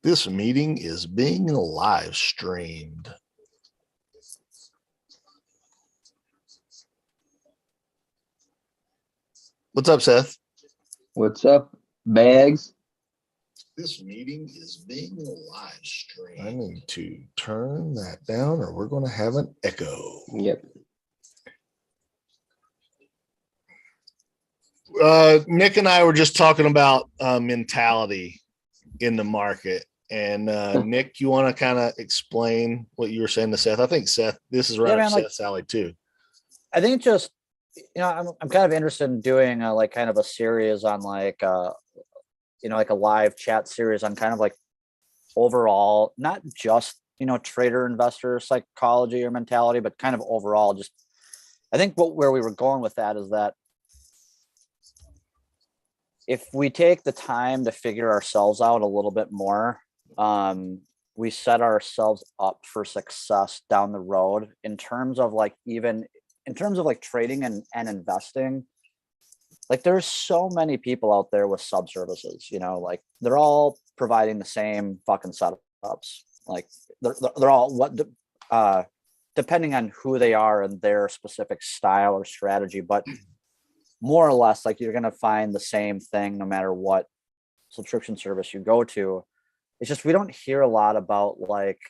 This meeting is being live streamed. What's up, Seth? What's up, Bags? This meeting is being live streamed. I need to turn that down or we're going to have an echo. Yep. Nick and I were just talking about mentality in the market. And Nick, you want to kind of explain what you were saying to Seth? I think Seth, this is right up Seth's alley too. I think just, I'm kind of interested in doing like kind of a series on like a live chat series on kind of like overall, not just, trader investor psychology or mentality, but kind of overall, just, I think where we were going with that is that if we take the time to figure ourselves out a little bit more, we set ourselves up for success down the road in terms of like trading and investing. Like there's so many people out there with sub services, like they're all providing the same fucking setups. Like they're all depending on who they are and their specific style or strategy, but more or less like you're going to find the same thing no matter what subscription service you go to. It's just, we don't hear a lot about like,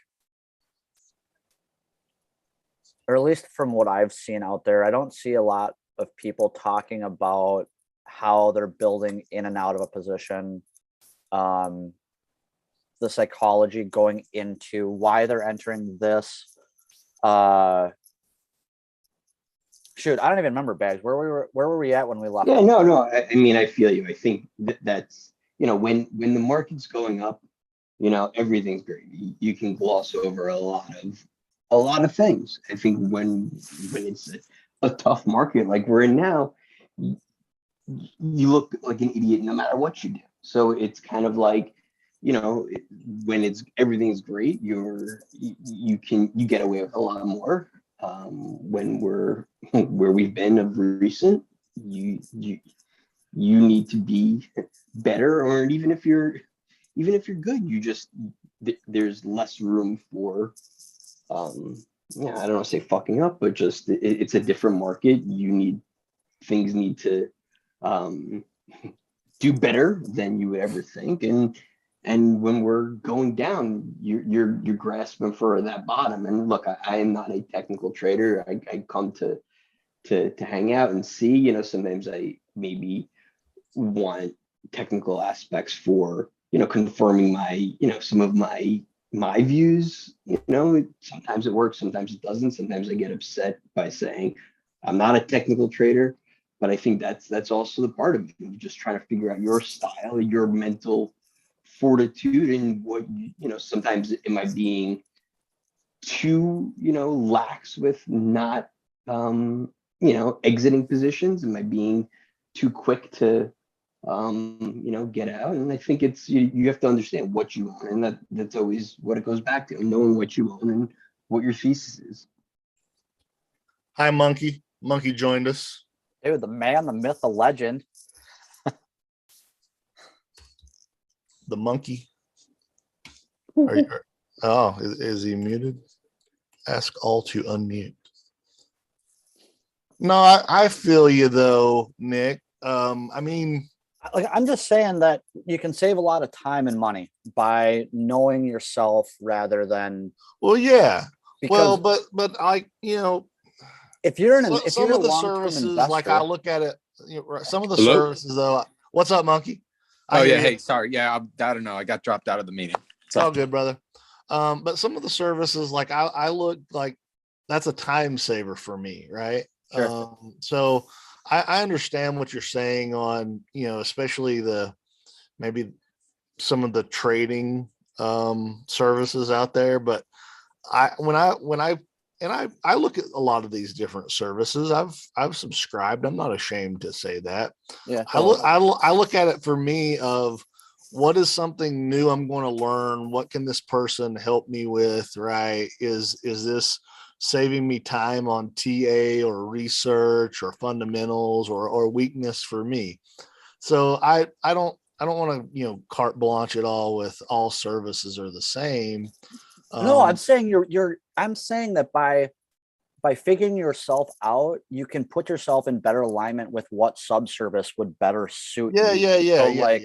or at least from what I've seen out there, I don't see a lot of people talking about how they're building in and out of a position, the psychology going into why they're entering this. Shoot, I don't even remember, Bags. Where were we at when we left? Yeah, no. I mean, I feel you. I think that's when the market's going up, everything's great. You can gloss over a lot of things. I think when it's a tough market like we're in now, you look like an idiot no matter what you do. So it's kind of like, when everything's great, you get away with a lot more. When we're where we've been of recent, you need to be better, or even if you're good, there's less room for I don't want to say fucking up, but just it's a different market. Things need to do better than you would ever think, and when we're going down, you're grasping for that bottom. And look, I am not a technical trader. I come to hang out and see. Sometimes I maybe want technical aspects for confirming my some of my views. Sometimes it works, sometimes it doesn't. Sometimes I get upset by saying I'm not a technical trader, but I think that's also the part of just trying to figure out your style, your mental fortitude, and what sometimes am I being too lax with not exiting positions? Am I being too quick to get out? And I think it's you have to understand what you own, and that's always what it goes back to, knowing what you own and what your thesis is. Hi, Monkey joined us. Dude, the man, the myth, the legend. The monkey. Is he muted? Ask all to unmute. No, I feel you though, Nick. I mean, like, I'm just saying that you can save a lot of time and money by knowing yourself rather than. Well, yeah. Well, but if you're some of the services, investor, like I look at it, some of the services though. What's up, Monkey? Hey, sorry. Yeah, I don't know. I got dropped out of the meeting. It's all good, brother. But some of the services, like I look like that's a time saver for me, right? Sure. So I understand what you're saying on, especially maybe some of the trading services out there. But when I look at a lot of these different services, I've subscribed. I'm not ashamed to say that. Yeah. I look at it for me of what is something new I'm going to learn? What can this person help me with? Right? Is this saving me time on TA or research or fundamentals or weakness for me? So I don't don't want to, carte blanche it all with all services are the same. No, I'm saying I'm saying that by figuring yourself out, you can put yourself in better alignment with what subservice would better suit you. So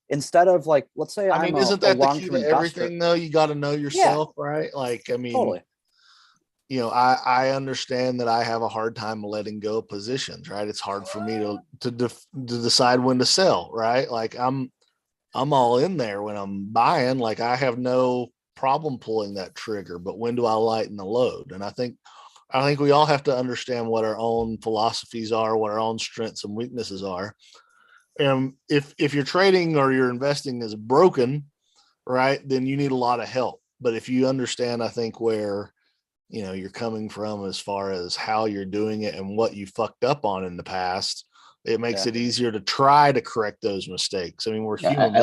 instead of like, let's say I mean, isn't that the key to everything though? You got to know yourself, right? Like, I mean, totally. I understand that I have a hard time letting go of positions, right? It's hard for me to decide when to sell, right? Like I'm all in there when I'm buying, like I have no problem pulling that trigger, but when do I lighten the load? And I think we all have to understand what our own philosophies are, what our own strengths and weaknesses are. And if your trading or your investing is broken, right, then you need a lot of help. But if you understand, I think where you're coming from as far as how you're doing it and what you fucked up on in the past, it makes it easier to try to correct those mistakes. I mean, we're human. I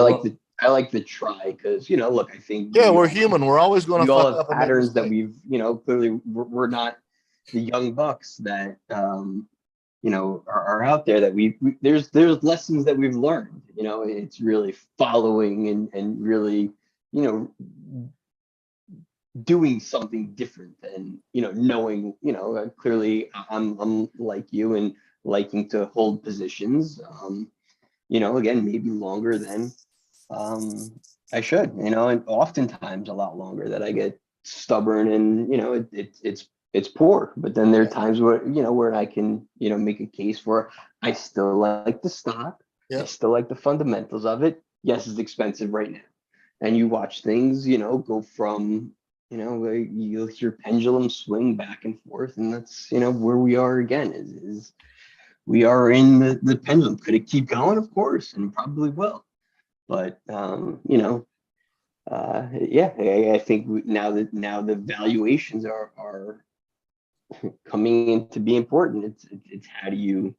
like the try because, look, I think. We're human. We're always going to fuck up patterns that we've, clearly we're not the young bucks that, are out there that there's lessons that we've learned, it's really following and really, doing something different and knowing clearly I'm like you and liking to hold positions again maybe longer than I should, and oftentimes a lot longer, that I get stubborn and it's poor. But then there are times where where I can make a case for I still like the stock, I still like the fundamentals of it. Yes, it's expensive right now, and you watch things go from you'll hear pendulum swing back and forth, and that's where we are again is we are in the pendulum. Could it keep going? Of course, and probably will. But I think now the valuations are coming in to be important. It's how do you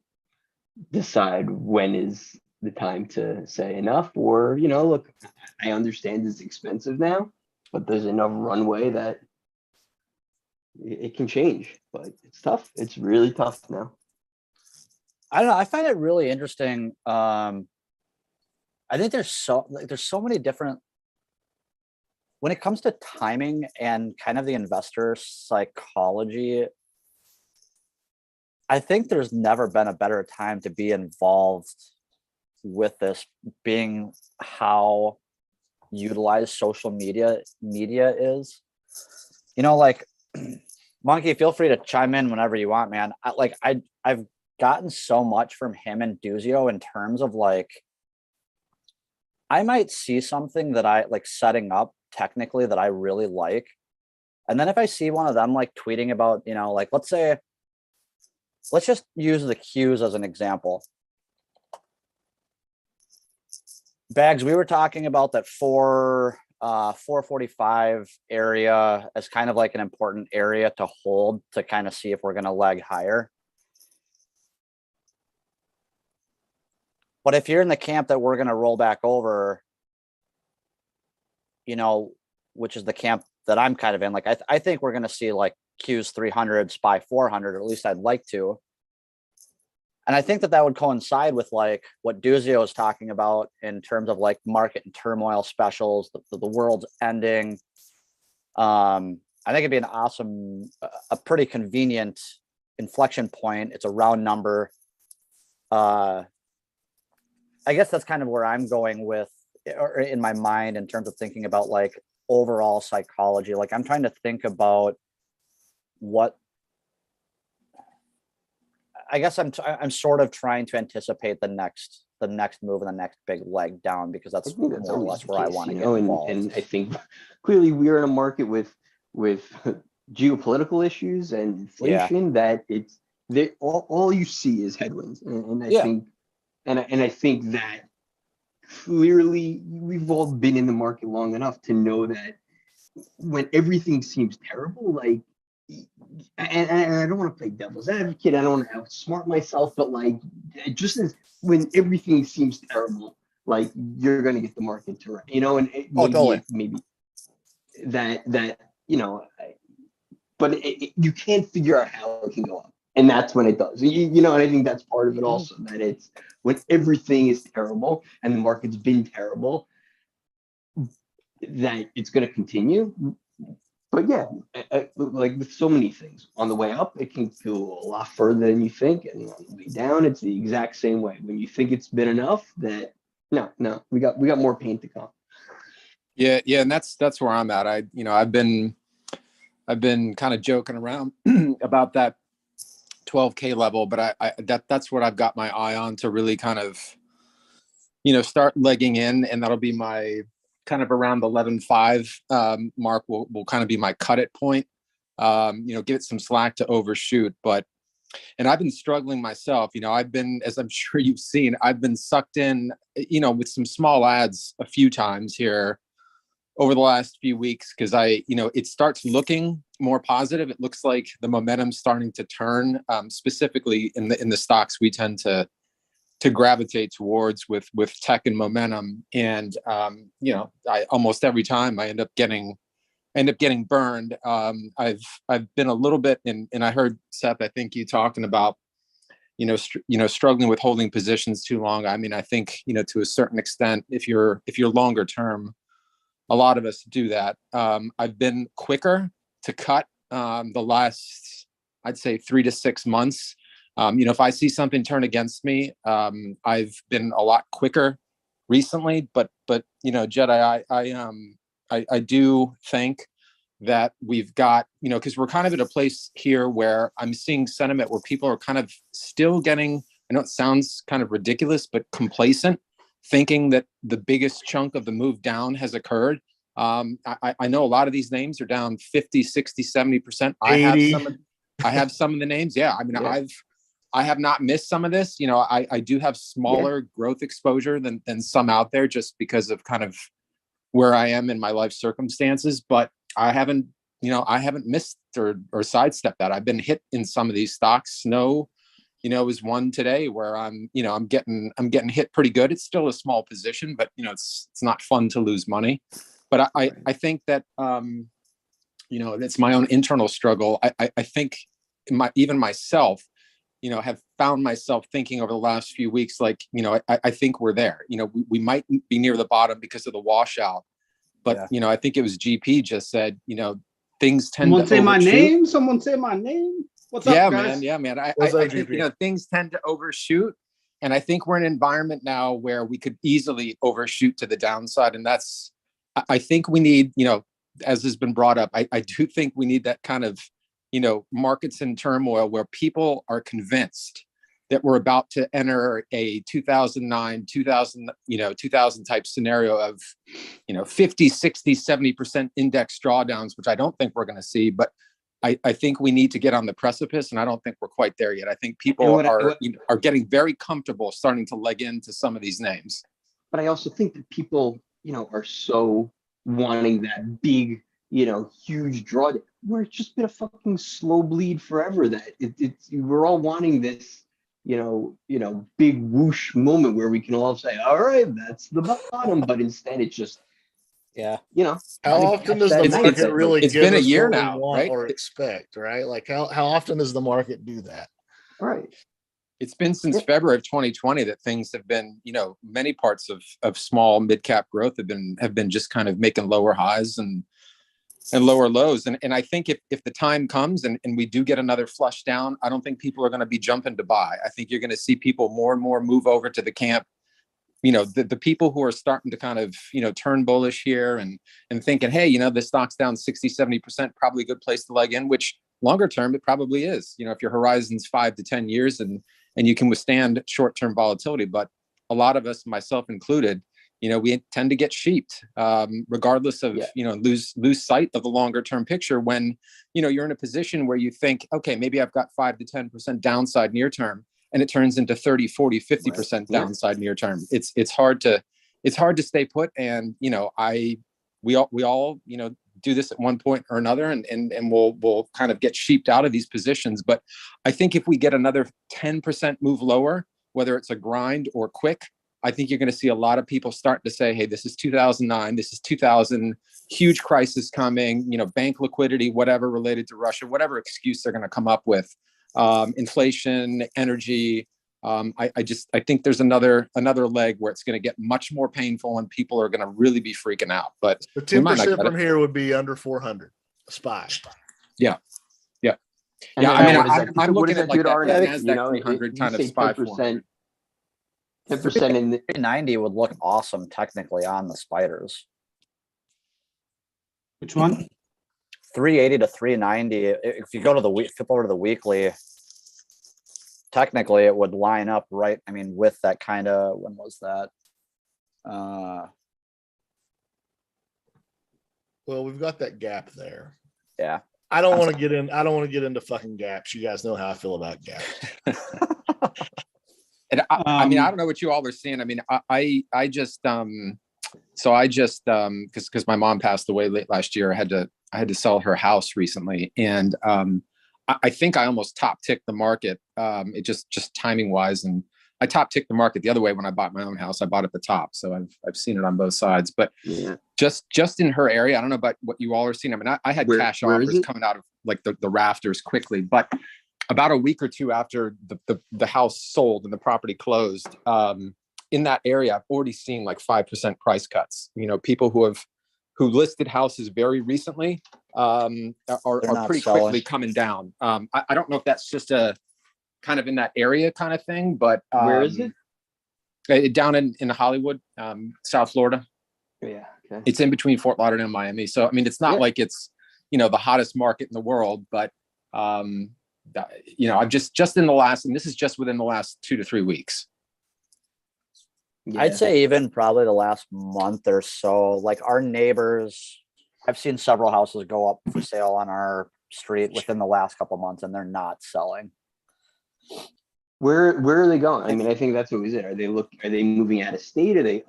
decide when is the time to say enough, or look, I understand it's expensive now, but there's enough runway that it can change. But it's tough. It's really tough now. I don't know. I find it really interesting. I think there's so many different, when it comes to timing and kind of the investor psychology, I think there's never been a better time to be involved with this, being how utilized social media is. Like, Monkey, feel free to chime in whenever you want, man. I've gotten so much from him and Duzio in terms of like, I might see something that I like setting up technically that I really like. And then if I see one of them like tweeting about, like, let's just use the Qs as an example. Bags, we were talking about that 445 area as kind of like an important area to hold to kind of see if we're going to leg higher. But if you're in the camp that we're going to roll back over, which is the camp that I'm kind of in, like, I think we're going to see like Qs 300, SPY 400, or at least I'd like to. And I think that would coincide with like what Duzio is talking about in terms of like market and turmoil specials, the world's ending. I think it'd be an awesome, a pretty convenient inflection point. It's a round number. I guess that's kind of where I'm going with, or in my mind, in terms of thinking about like overall psychology. Like, I'm trying to think about what, I guess I'm sort of trying to anticipate the next move and the next big leg down, because that's more or less where I want to get involved. And I think clearly we are in a market with geopolitical issues and inflation that all you see is headwinds. And I think, and I think that clearly we've all been in the market long enough to know that when everything seems terrible, like, and I don't want to play devil's advocate, I don't want to outsmart myself, but like, just as when everything seems terrible, like, you're going to get the market to, and maybe that, but you can't figure out how it can go up. And that's when it does. You know, and I think that's part of it also, that it's when everything is terrible and the market's been terrible, that it's going to continue. But yeah, like with so many things, on the way up, it can go a lot further than you think. And on the way down, it's the exact same way. When you think it's been enough, that no, we got more pain to come. Yeah. And that's where I'm at. I've been kind of joking around about that 12K level, but that's what I've got my eye on to really kind of, start legging in, and that'll be my kind of around the 11.5 mark will kind of be my cut it point. Give it some slack to overshoot, and I've been struggling myself. I've been, as I'm sure you've seen, I've been sucked in, with some small ads a few times here over the last few weeks, because it starts looking more positive. It looks like the momentum's starting to turn, specifically in the stocks we tend to gravitate towards with tech and momentum. And I almost every time I end up getting burned. I've been a little bit, and I heard Seth, I think you talking about struggling with holding positions too long. I mean, I think to a certain extent, if you're longer term, a lot of us do that. I've been quicker to cut the last, I'd say, 3 to 6 months. If I see something turn against me, I've been a lot quicker recently. But Jedi, I do think that we've got, because we're kind of at a place here where I'm seeing sentiment where people are kind of still getting, I know it sounds kind of ridiculous, but complacent, thinking that the biggest chunk of the move down has occurred. I know a lot of these names are down 50, 60, 70%. I have some of the names. Yeah. I mean, yeah. I have not missed some of this. I do have smaller growth exposure than some out there, just because of kind of where I am in my life circumstances, but I haven't missed or sidestepped that. I've been hit in some of these stocks. Snow, is one today where I'm getting hit pretty good. It's still a small position, but it's not fun to lose money. But I think that it's my own internal struggle. I think even myself, have found myself thinking over the last few weeks, like, I think we're there. We might be near the bottom because of the washout, but I think it was GP just said, things tend Someone to say overshoot. my name. Someone say my name. What's up, guys? Man. I think, things tend to overshoot. And I think we're in an environment now where we could easily overshoot to the downside. And I think we need, as has been brought up, I do think we need that kind of, markets in turmoil where people are convinced that we're about to enter a 2009, 2000 type scenario of, 50, 60, 70% index drawdowns, which I don't think we're going to see, but I think we need to get on the precipice, and I don't think we're quite there yet. I think people are getting very comfortable starting to leg into some of these names. But I also think that people, are so wanting that big, huge draw, where it's just been a fucking slow bleed forever. That we're all wanting this, big whoosh moment where we can all say, all right, that's the bottom. But instead, it's just, how often does the market really it's give been a us year what now, we want right? or expect, right? Like how often does the market do that? Right. It's been since February of 2020 that things have been, many parts of small mid-cap growth have been just kind of making lower highs and lower lows. And I think if the time comes and we do get another flush down, I don't think people are going to be jumping to buy. I think you're going to see people more and more move over to the camp. The people who are starting to kind of, turn bullish here and thinking, hey, the stock's down 60, 70%, probably a good place to leg in, which longer term, it probably is, if your horizon's 5 to 10 years and you can withstand short-term volatility. But a lot of us, myself included, we tend to get sheeped, regardless of, lose sight of the longer term picture when, you're in a position where you think, okay, maybe I've got 5 to 10% downside near term, and it turns into 30, 40, 50% downside near term. It's hard to stay put. And, we all, do this at one point or another, and we'll kind of get sheeped out of these positions. But I think if we get another 10% move lower, whether it's a grind or quick, I think you're going to see a lot of people starting to say, hey, this is 2009, this is 2000, huge crisis coming, bank liquidity, whatever related to Russia, whatever excuse they're going to come up with. inflation, energy. I think there's another leg where it's going to get much more painful and people are going to really be freaking out. But the 10% from here would be under 400 a SPY. Yeah. And yeah, I mean, I'm looking at like that NASDAQ 300 kind of SPY 400. 10% in the 390 would look awesome technically on the spiders. Which one? 380 to 390. If you go to the week, flip over to the weekly, technically it would line up right. I mean, with that kind of, when was that? Well, we've got that gap there. Yeah. I don't want to get in. I don't want to get into fucking gaps. You guys know how I feel about gaps. And I mean, I don't know what you all are seeing. I mean, I just because my mom passed away late last year, I had to sell her house recently, and I think I almost top ticked the market. It just timing wise, and I top ticked the market the other way when I bought my own house. I bought at the top, so I've seen it on both sides. But yeah. just in her area, I don't know about what you all are seeing. I mean, I had cash offers coming out of like the rafters quickly, but about a week or two after the house sold and the property closed, in that area, I've already seen like 5% price cuts. You know, people who listed houses very recently are pretty selling. quickly coming down. I don't know if that's just a kind of in that area kind of thing, but where is it? Down in Hollywood, South Florida. Yeah. Okay. It's in between Fort Lauderdale and Miami. So, I mean, it's not like it's, the hottest market in the world, but, I've just in the last, and this is just within the last 2 to 3 weeks. Yeah. I'd say even probably the last month or so, like our neighbors, I've seen several houses go up for sale on our street within the last couple of months, and they're not selling. Where are they going? I mean, I think that's always it. Are they moving out of state? Are they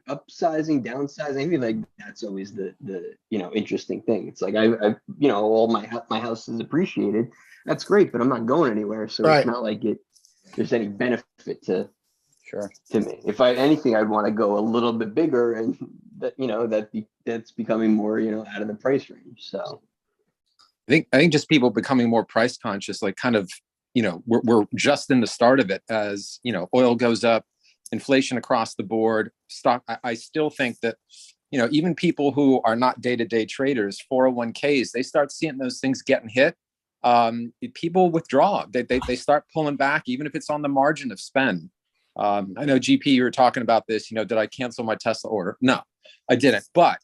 upsizing, downsizing? I feel like that's always the interesting thing. It's like I all my house is appreciated. That's great, but I'm not going anywhere. So It's not like there's any benefit to me. If anything, I'd want to go a little bit bigger, and that's becoming more out of the price range. So I think just people becoming more price conscious, like kind of we're just in the start of it. As oil goes up, inflation across the board, stock. I still think that even people who are not day-to-day traders, 401ks, they start seeing those things getting hit. People withdraw. They start pulling back, even if it's on the margin of spend. I know GP, you were talking about this. Did I cancel my Tesla order? No, I didn't. But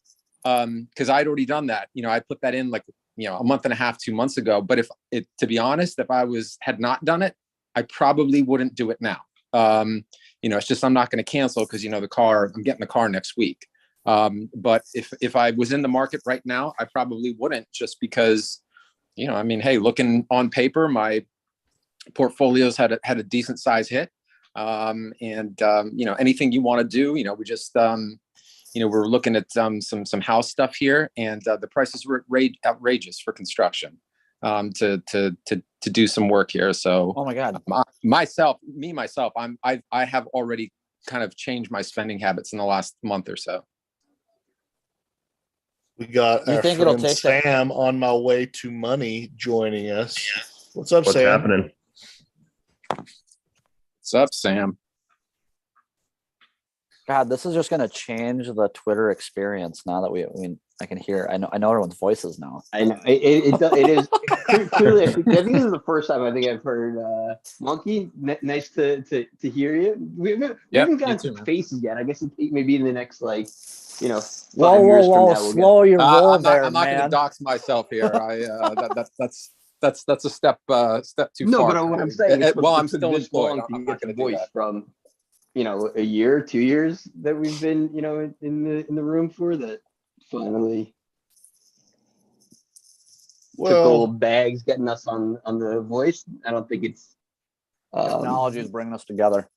because I'd already done that. I put that in like a month and a half, 2 months ago. But to be honest, if I had not done it, I probably wouldn't do it now. It's just I'm not going to cancel because I'm getting the car next week. But if I was in the market right now, I probably wouldn't, just because hey, looking on paper, my portfolios had a decent size hit. Anything you want to do, we just we're looking at some house stuff here, and the prices were outrageous for construction to do some work here. So oh my God, myself, I have already kind of changed my spending habits in the last month or so. We got our friend Sam on my way to money joining us. What's up, Sam? What's happening? What's up, Sam? God, this is just going to change the Twitter experience now that I can hear. I know everyone's voices now. I know it is clearly. I think this is the first time I think I've heard Monkey. Nice to hear you. We haven't gotten some faces yet. I guess maybe in the next 5 years from now. Slow your roll there, I'm not going to dox myself here. That's a step too far. No, but what I'm saying is, I'm still employed. I'm not going to voice from a year, 2 years that we've been in the room for that. Finally, took a little bags getting us on the voice. I don't think it's technology is bringing us together.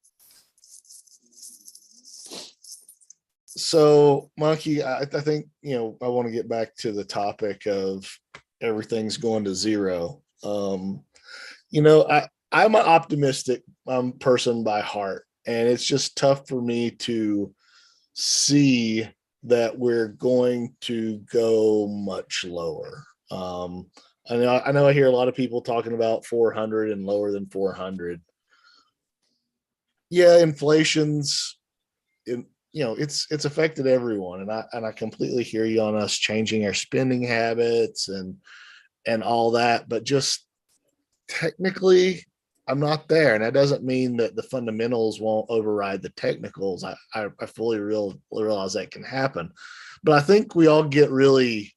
So, Monkey, I think I want to get back to the topic of everything's going to zero. I'm an optimistic person by heart, and it's just tough for me to see that we're going to go much lower. I hear a lot of people talking about 400 and lower than 400. Yeah, inflation's it's affected everyone, and I completely hear you on us changing our spending habits and all that, but just technically I'm not there, and that doesn't mean that the fundamentals won't override the technicals. I fully realize that can happen, but I think we all get really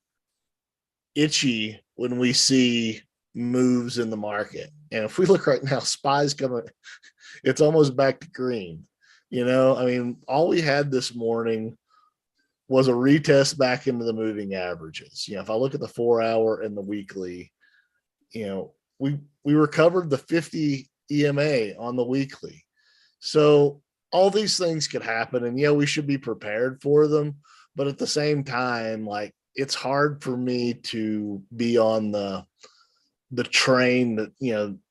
itchy when we see moves in the market. And if we look right now, SPY's coming, it's almost back to green. I mean, all we had this morning was a retest back into the moving averages. If I look at the 4-hour and the weekly, we recovered the 50 EMA on the weekly. So all these things could happen, and we should be prepared for them. But at the same time, like, it's hard for me to be on the train that,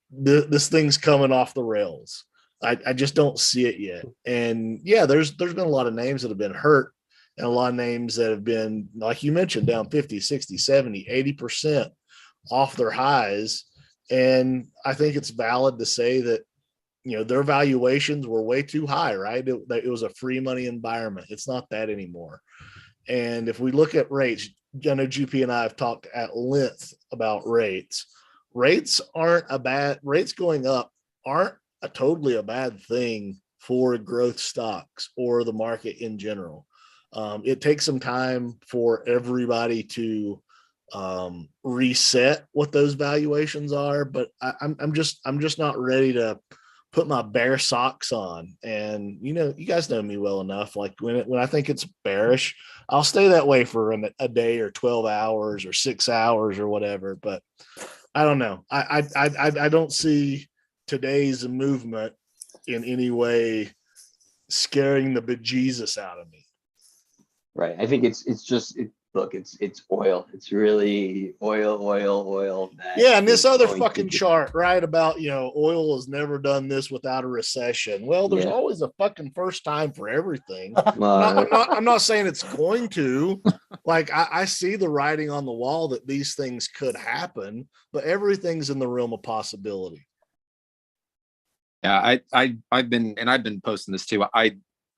this thing's coming off the rails. I just don't see it yet. And there's been a lot of names that have been hurt, and a lot of names that have been, like you mentioned, down 50, 60, 70, 80% off their highs. And I think it's valid to say that, their valuations were way too high, right? It was a free money environment. It's not that anymore. And if we look at rates, I know GP and I have talked at length about rates. Rates going up aren't totally a bad thing for growth stocks or the market in general. It takes some time for everybody to reset what those valuations are, but I'm just not ready to put my bear socks on. And you guys know me well enough. Like when I think it's bearish, I'll stay that way for a day or 12 hours or 6 hours or whatever. But I don't know. I don't see today's movement in any way scaring the bejesus out of me. Right. I think it's oil. It's really oil. And this other fucking chart, right? About, oil has never done this without a recession. Well, there's always a fucking first time for everything. I'm not saying it's going to. Like, I see the writing on the wall that these things could happen, but everything's in the realm of possibility. Yeah, I've been posting this too.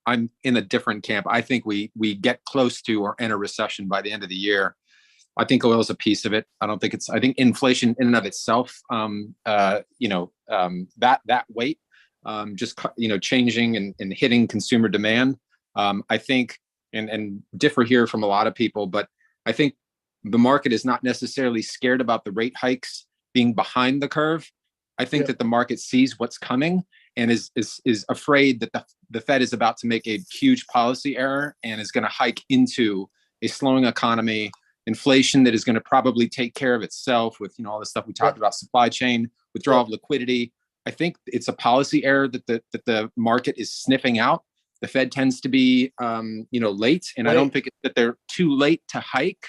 I'm in a different camp. I think we get close to or in a recession by the end of the year. I think oil is a piece of it. I think inflation in and of itself, that weight, just, changing and hitting consumer demand. I think, and differ here from a lot of people, but I think the market is not necessarily scared about the rate hikes being behind the curve. I think that the market sees what's coming and is afraid that the Fed is about to make a huge policy error and is going to hike into a slowing economy, inflation that is going to probably take care of itself with, all the stuff we talked about, supply chain, withdrawal of liquidity. I think it's a policy error that the market is sniffing out. The Fed tends to be, late, and I don't think that they're too late to hike.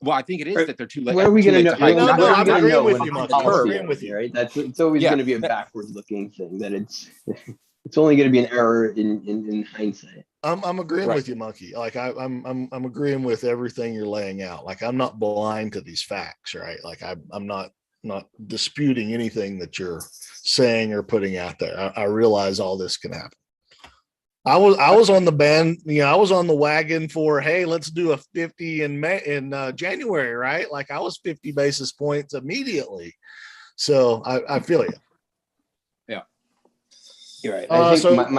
Well, I think it is that they're too late. Where are we going to know? No, I'm agreeing with you, Mike. I'm agreeing with you. Right? It's always going to be a backward-looking thing. That it's only going to be an error in hindsight. I'm agreeing with you, Monkey. Like I'm agreeing with everything you're laying out. Like, I'm not blind to these facts, right? Like I'm not disputing anything that you're saying or putting out there. I realize all this can happen. I was on the band, I was on the wagon for, hey, let's do a 50 in January, right? Like, I was 50 basis points immediately. So I feel you. Yeah. You're right. I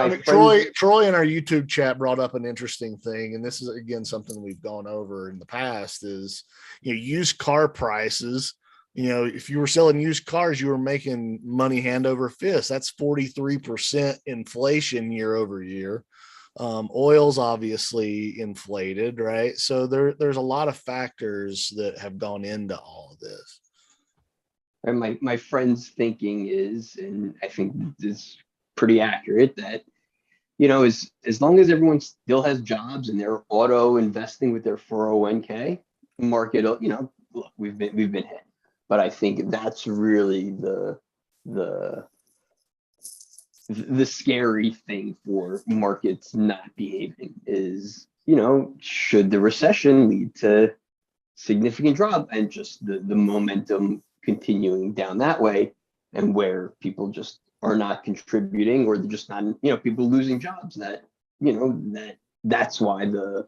think Troy in our YouTube chat brought up an interesting thing. And this is, again, something we've gone over in the past is, used car prices. If you were selling used cars, you were making money hand over fist. That's 43% inflation year over year. Oil's obviously inflated, right? So there's a lot of factors that have gone into all of this. And my friend's thinking is, and I think this is pretty accurate, that as long as everyone still has jobs and they're auto investing with their 401k market, look, we've been hit. But I think that's really the scary thing for markets not behaving is, should the recession lead to significant drop and just the momentum continuing down that way, and where people just are not contributing, or they're just not, people losing jobs, that's why the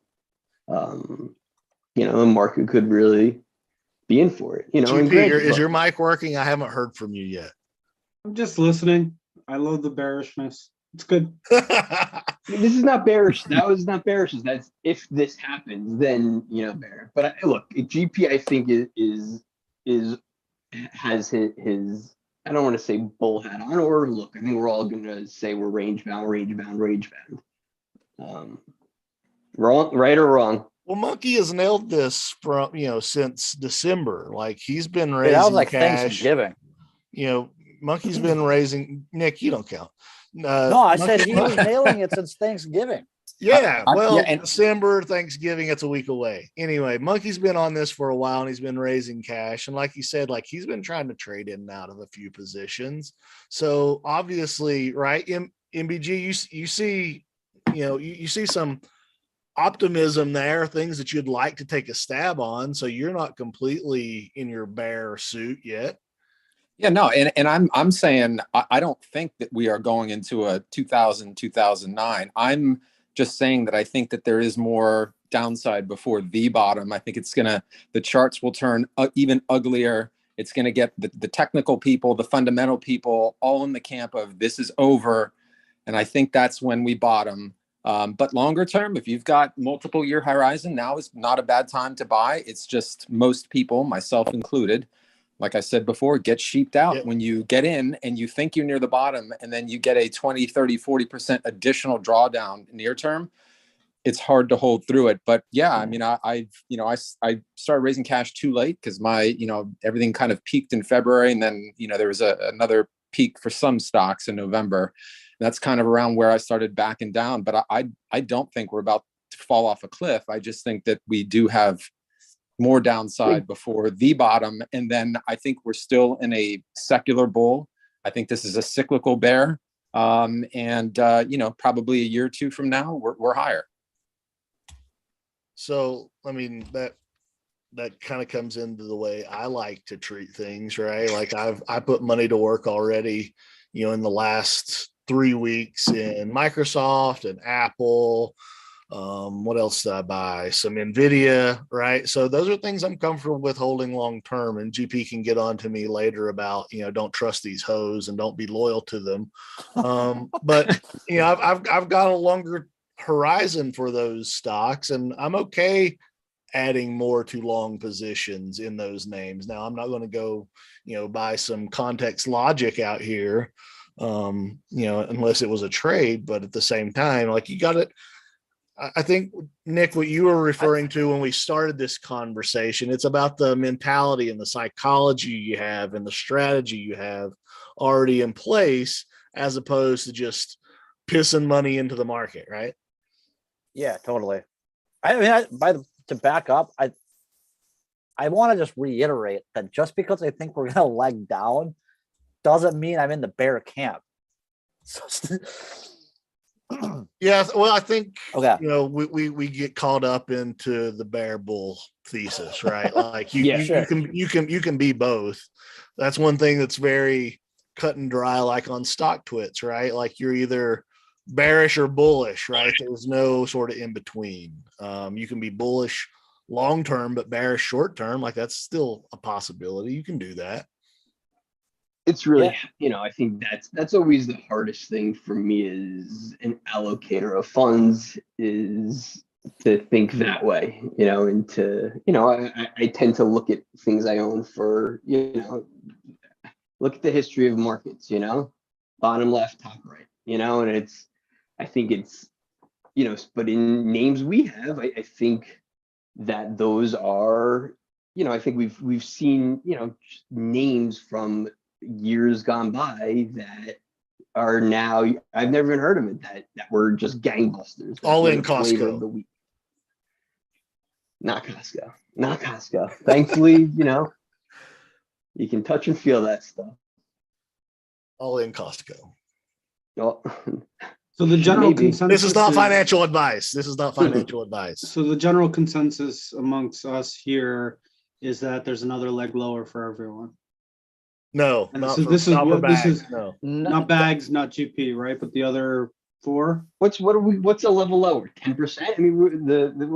the market could really be in for it. And GP, granted, is your mic working? I haven't heard from you yet. I'm just listening. I love the bearishness. It's good. this is not bearish. That was not bearish. That's if this happens, then bear. But look, GP, I think has his I don't want to say bull hat on, or look, I think we're all going to say we're range bound. Wrong, right or wrong? Well, Monkey has nailed this from since December. Like, he's been raising that was like cash. Thanksgiving. Monkey's been raising. Nick, you don't count. No, I said he was nailing it since Thanksgiving. Yeah, December, Thanksgiving, it's a week away. Anyway, Monkey's been on this for a while, and he's been raising cash. And like you said, like, he's been trying to trade in and out of a few positions. So obviously, right, MBG, you see, you see some optimism there, things that you'd like to take a stab on. So you're not completely in your bear suit yet. Yeah, no, and I'm saying I don't think that we are going into a 2009. I'm just saying that I think that there is more downside before the bottom. I think the charts will turn even uglier. It's going to get the technical people, the fundamental people, all in the camp of this is over. And I think that's when we bottom. But longer term, if you've got multiple year horizon, now is not a bad time to buy. It's just most people, myself included, like I said before, get sheeped out when you get in and you think you're near the bottom, and then you get a 20, 30, 40% additional drawdown near term. It's hard to hold through it. But yeah, I mean, I started raising cash too late because my, everything kind of peaked in February, and then, there was another peak for some stocks in November. That's kind of around where I started backing down. But I don't think we're about to fall off a cliff. I just think that we do have more downside before the bottom. And then I think we're still in a secular bull. I think this is a cyclical bear. Probably a year or two from now, we're higher. So, I mean, that kind of comes into the way I like to treat things, right? Like, I put money to work already, in the last 3 weeks in Microsoft and Apple. What else did I buy? Some NVDA, right? So those are things I'm comfortable with holding long term, and GP can get on to me later about, don't trust these hoes and don't be loyal to them. But I've got a longer horizon for those stocks, and I'm okay adding more to long positions in those names. Now, I'm not going to go, buy some context logic out here, unless it was a trade. But at the same time, like, you got it. I think, Nick, what you were referring to when we started this conversation, it's about the mentality and the psychology you have and the strategy you have already in place, as opposed to just pissing money into the market, right? Yeah, totally. I mean, to back up, I want to just reiterate that just because I think we're going to leg down doesn't mean I'm in the bear camp. Yeah, well, I think we get caught up into the bear bull thesis, right? Like, you can be both. That's one thing that's very cut and dry, like on stock twits, right? Like, you're either bearish or bullish, right? There's no sort of in between. You can be bullish long term but bearish short term. Like, that's still a possibility. You can do that. It's really, I think that's always the hardest thing for me as an allocator of funds, is to think that way, and to, I tend to look at things I own for, look at the history of markets, bottom left, top right, and I think it's, but in names we have, I think that those are, I think we've seen, names from years gone by that are now, I've never even heard of it, that were just gangbusters. All in Costco. Not Costco. Thankfully, you can touch and feel that stuff. All in Costco. Oh. So the general consensus. This is not financial advice. So the general consensus amongst us here is that there's another leg lower for everyone. No, And not so for, this is not for what this bags. is No. not bags, not GP, right? But the other four. What's a level lower? 10%? I mean, what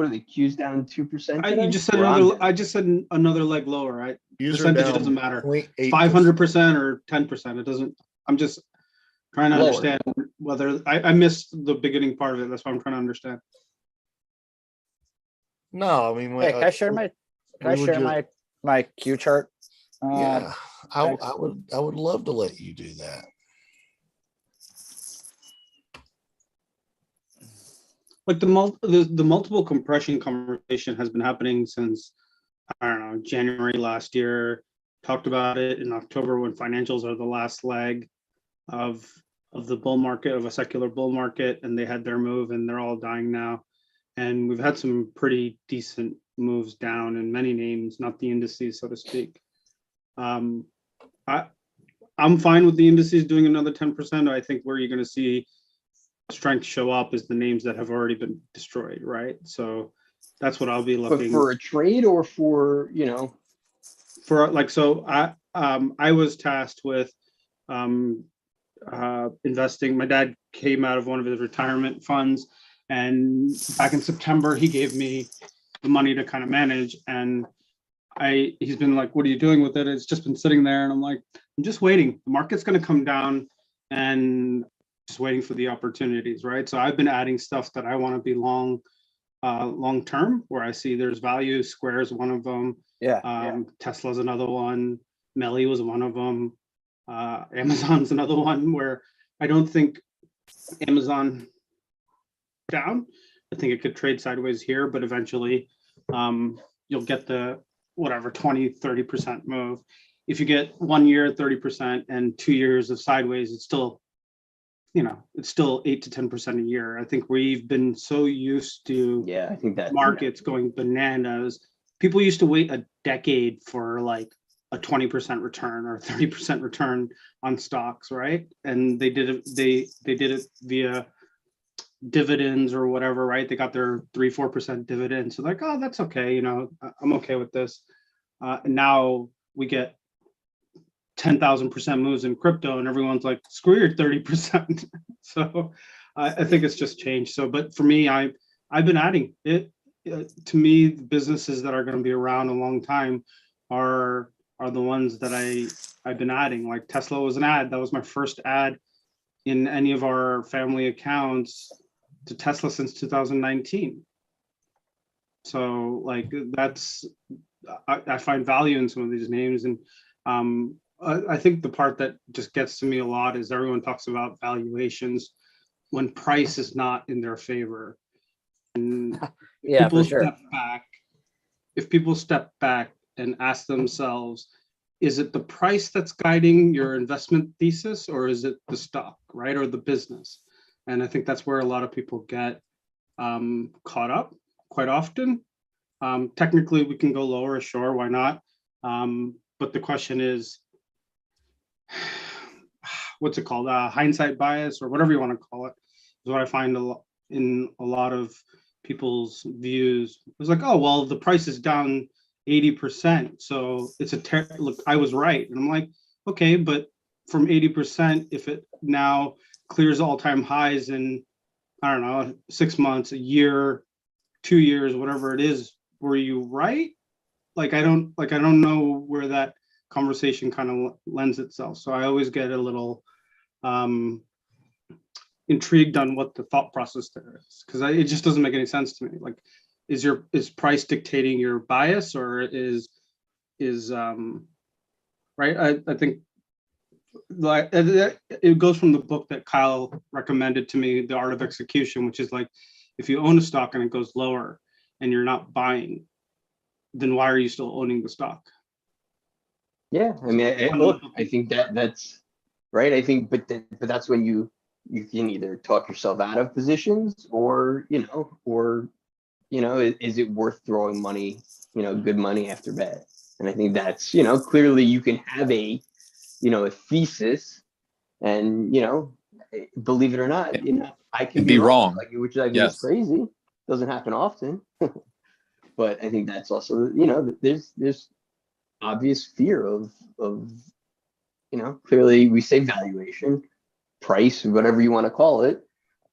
are the Q's down 2% You today? just said Where I'm another. down. I just said another leg lower, right? User Percentage down doesn't matter. 0.8%. 500% or 10%. It doesn't. I'm just trying to Lower. understand whether I missed the beginning part of it. That's what I'm trying to understand. No, I mean, Hey, can I share my Q chart? Yeah, I Thanks. would love to let you do that. Like the multiple compression conversation has been happening since, I don't know, January last year. Talked about it in October when financials are the last leg of the bull market, of a secular bull market, and they had their move and they're all dying now. And we've had some pretty decent moves down in many names, not the indices, so to speak. I'm fine with the indices doing another 10%. I think where you're going to see strength show up is the names that have already been destroyed, right? So that's what I'll be But looking for a trade or for, for. Like, so I was tasked with investing. My dad came out of one of his retirement funds, and back in September he gave me the money to kind of manage, and he's been like, what are you doing with it? It's just been sitting there, and I'm like, I'm just waiting. The market's going to come down, and just waiting for the opportunities, right? So I've been adding stuff that I want to be long term, where I see there's value. Square is one of them. Tesla's another one. Melly was one of them. Amazon's another one, where I don't think Amazon down. I think it could trade sideways here, but eventually you'll get the whatever 20-30% move. If you get 1 year 30% and 2 years of sideways, it's still, it's still 8 to 10% a year. I think we've been so used to I think that markets going bananas. People used to wait a decade for like a 20% return or 30% return on stocks, right? And they did it. They did it via dividends or whatever, right? They got their 3-4% dividends. So like, oh, that's okay. I'm okay with this. And now we get 10,000% moves in crypto, and everyone's like, screw your 30%. So I think it's just changed. So, but for me, I've been adding it. To me, the businesses that are going to be around a long time are the ones that I've been adding. Like Tesla was an ad. That was my first ad in any of our family accounts to Tesla since 2019. So like I find value in some of these names. And I think the part that just gets to me a lot is everyone talks about valuations when price is not in their favor. And for sure. If people step back and ask themselves, is it the price that's guiding your investment thesis, or is it the stock, right? Or the business? And I think that's where a lot of people get caught up quite often. Technically, we can go lower, sure, why not? But the question is, what's it called? Hindsight bias, or whatever you want to call it, is what I find in a lot of people's views. It's like, oh, well, the price is down 80%, so it's look, I was right. And I'm like, okay, but from 80%, if it now clears all-time highs in, I don't know, 6 months, a year, 2 years, whatever it is, were you right? I don't know where that conversation kind of lends itself. So I always get a little intrigued on what the thought process there is, because it just doesn't make any sense to me. Like, is price dictating your bias, or is right? I think like it goes from the book that Kyle recommended to me, The Art of Execution, which is like, if you own a stock and it goes lower and you're not buying, then why are you still owning the stock? Yeah, I mean, look, I think that's right. I think, but that's when you can either talk yourself out of positions, or is it worth throwing money, good money after bad? And I think that's, clearly you can have a thesis, and believe it or not, I can be wrong, like, which I think is crazy. Doesn't happen often. But I think that's also, there's obvious fear of clearly we say valuation, price, whatever you want to call it.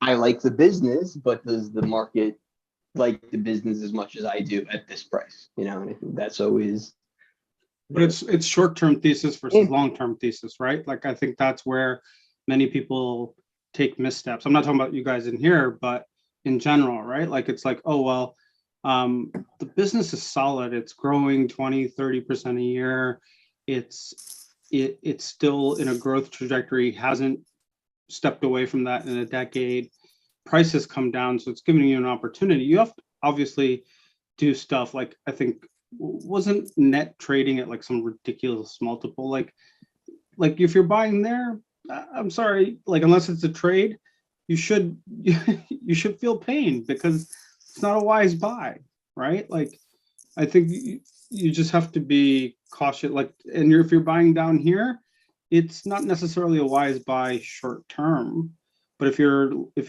I like the business, but does the market like the business as much as I do at this price? And I think that's always. But it's short-term thesis versus long-term thesis, right? Like, I think that's where many people take missteps. I'm not talking about you guys in here, but in general, right? Like, it's like, oh, well, the business is solid. It's growing 20-30% a year. It's still in a growth trajectory, hasn't stepped away from that in a decade. Prices come down, so it's giving you an opportunity. You have to obviously do stuff like, I think, wasn't net trading at like some ridiculous multiple. Like if you're buying there, I'm sorry, like, unless it's a trade, you should feel pain because it's not a wise buy, right? Like, I think you just have to be cautious. Like, and if you're buying down here, it's not necessarily a wise buy short term. But if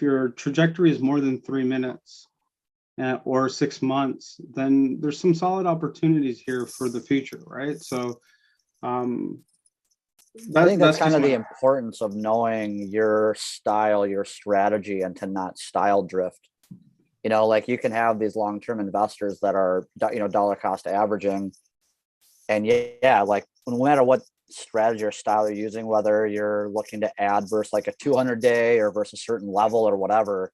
your trajectory is more than 3 minutes or 6 months, then there's some solid opportunities here for the future, right? So I think that's kind of the importance of knowing your style, your strategy, and to not style drift. Like, you can have these long-term investors that are, dollar cost averaging. And yeah, like, no matter what strategy or style you're using, whether you're looking to add versus like a 200-day or versus a certain level or whatever,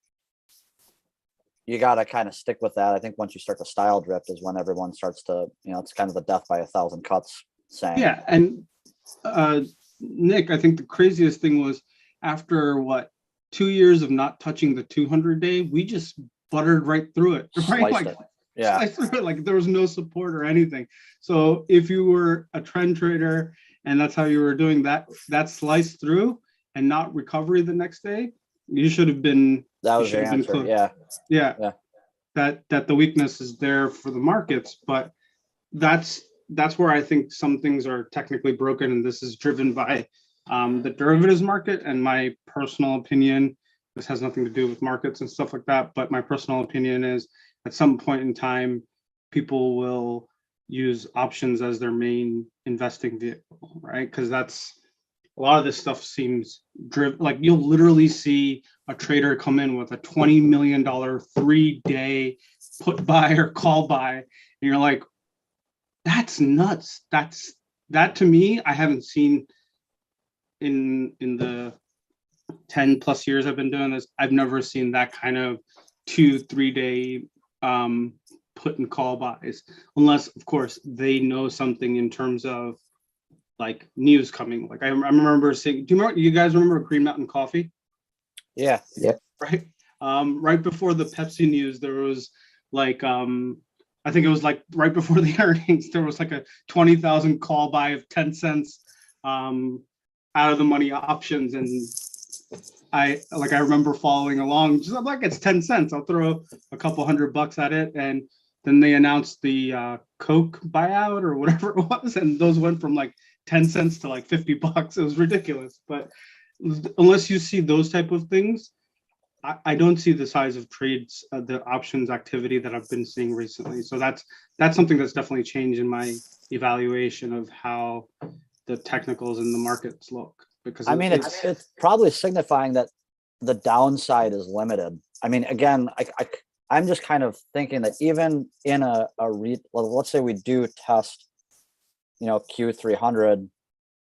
you got to kind of stick with that. I think once you start to style drift is when everyone starts to, it's kind of the death by 1,000 cuts saying. Yeah. And Nick, I think the craziest thing was after 2 years of not touching the 200-day, we just buttered right through it. Right? Sliced it. Yeah. Sliced through it, like there was no support or anything. So if you were a trend trader and that's how you were doing that slice through and not recovery the next day, you should have been. That was your answer. Yeah. That the weakness is there for the markets, but that's where I think some things are technically broken, and this is driven by the derivatives market. And my personal opinion, this has nothing to do with markets and stuff like that, but my personal opinion is at some point in time, people will use options as their main investing vehicle, right? Because that's a lot of this stuff seems driven. Like, you'll literally see a trader come in with a $20 million 3-day put buy or call buy, and you're like, that's nuts. That to me, I haven't seen in the 10 plus years I've been doing this. I've never seen that kind of 2-3 day put and call buys, unless of course they know something in terms of like news coming. Like I remember seeing, you guys remember Green Mountain Coffee? Yeah. Right. Right before the Pepsi news, there was like I think it was like right before the earnings, there was like a 20,000 call buy of 10 cents out of the money options. And I remember following along, I'm like, it's 10 cents. I'll throw a couple $100 at it. And then they announced the Coke buyout or whatever it was. And those went from like 10 cents to like $50. It was ridiculous. But unless you see those type of things, I don't see the size of trades, the options activity that I've been seeing recently. So that's something that's definitely changed in my evaluation of how the technicals in the markets look. Because I mean, it's probably signifying that the downside is limited. I mean, again, I'm just kind of thinking that even in let's say we do test, Q300,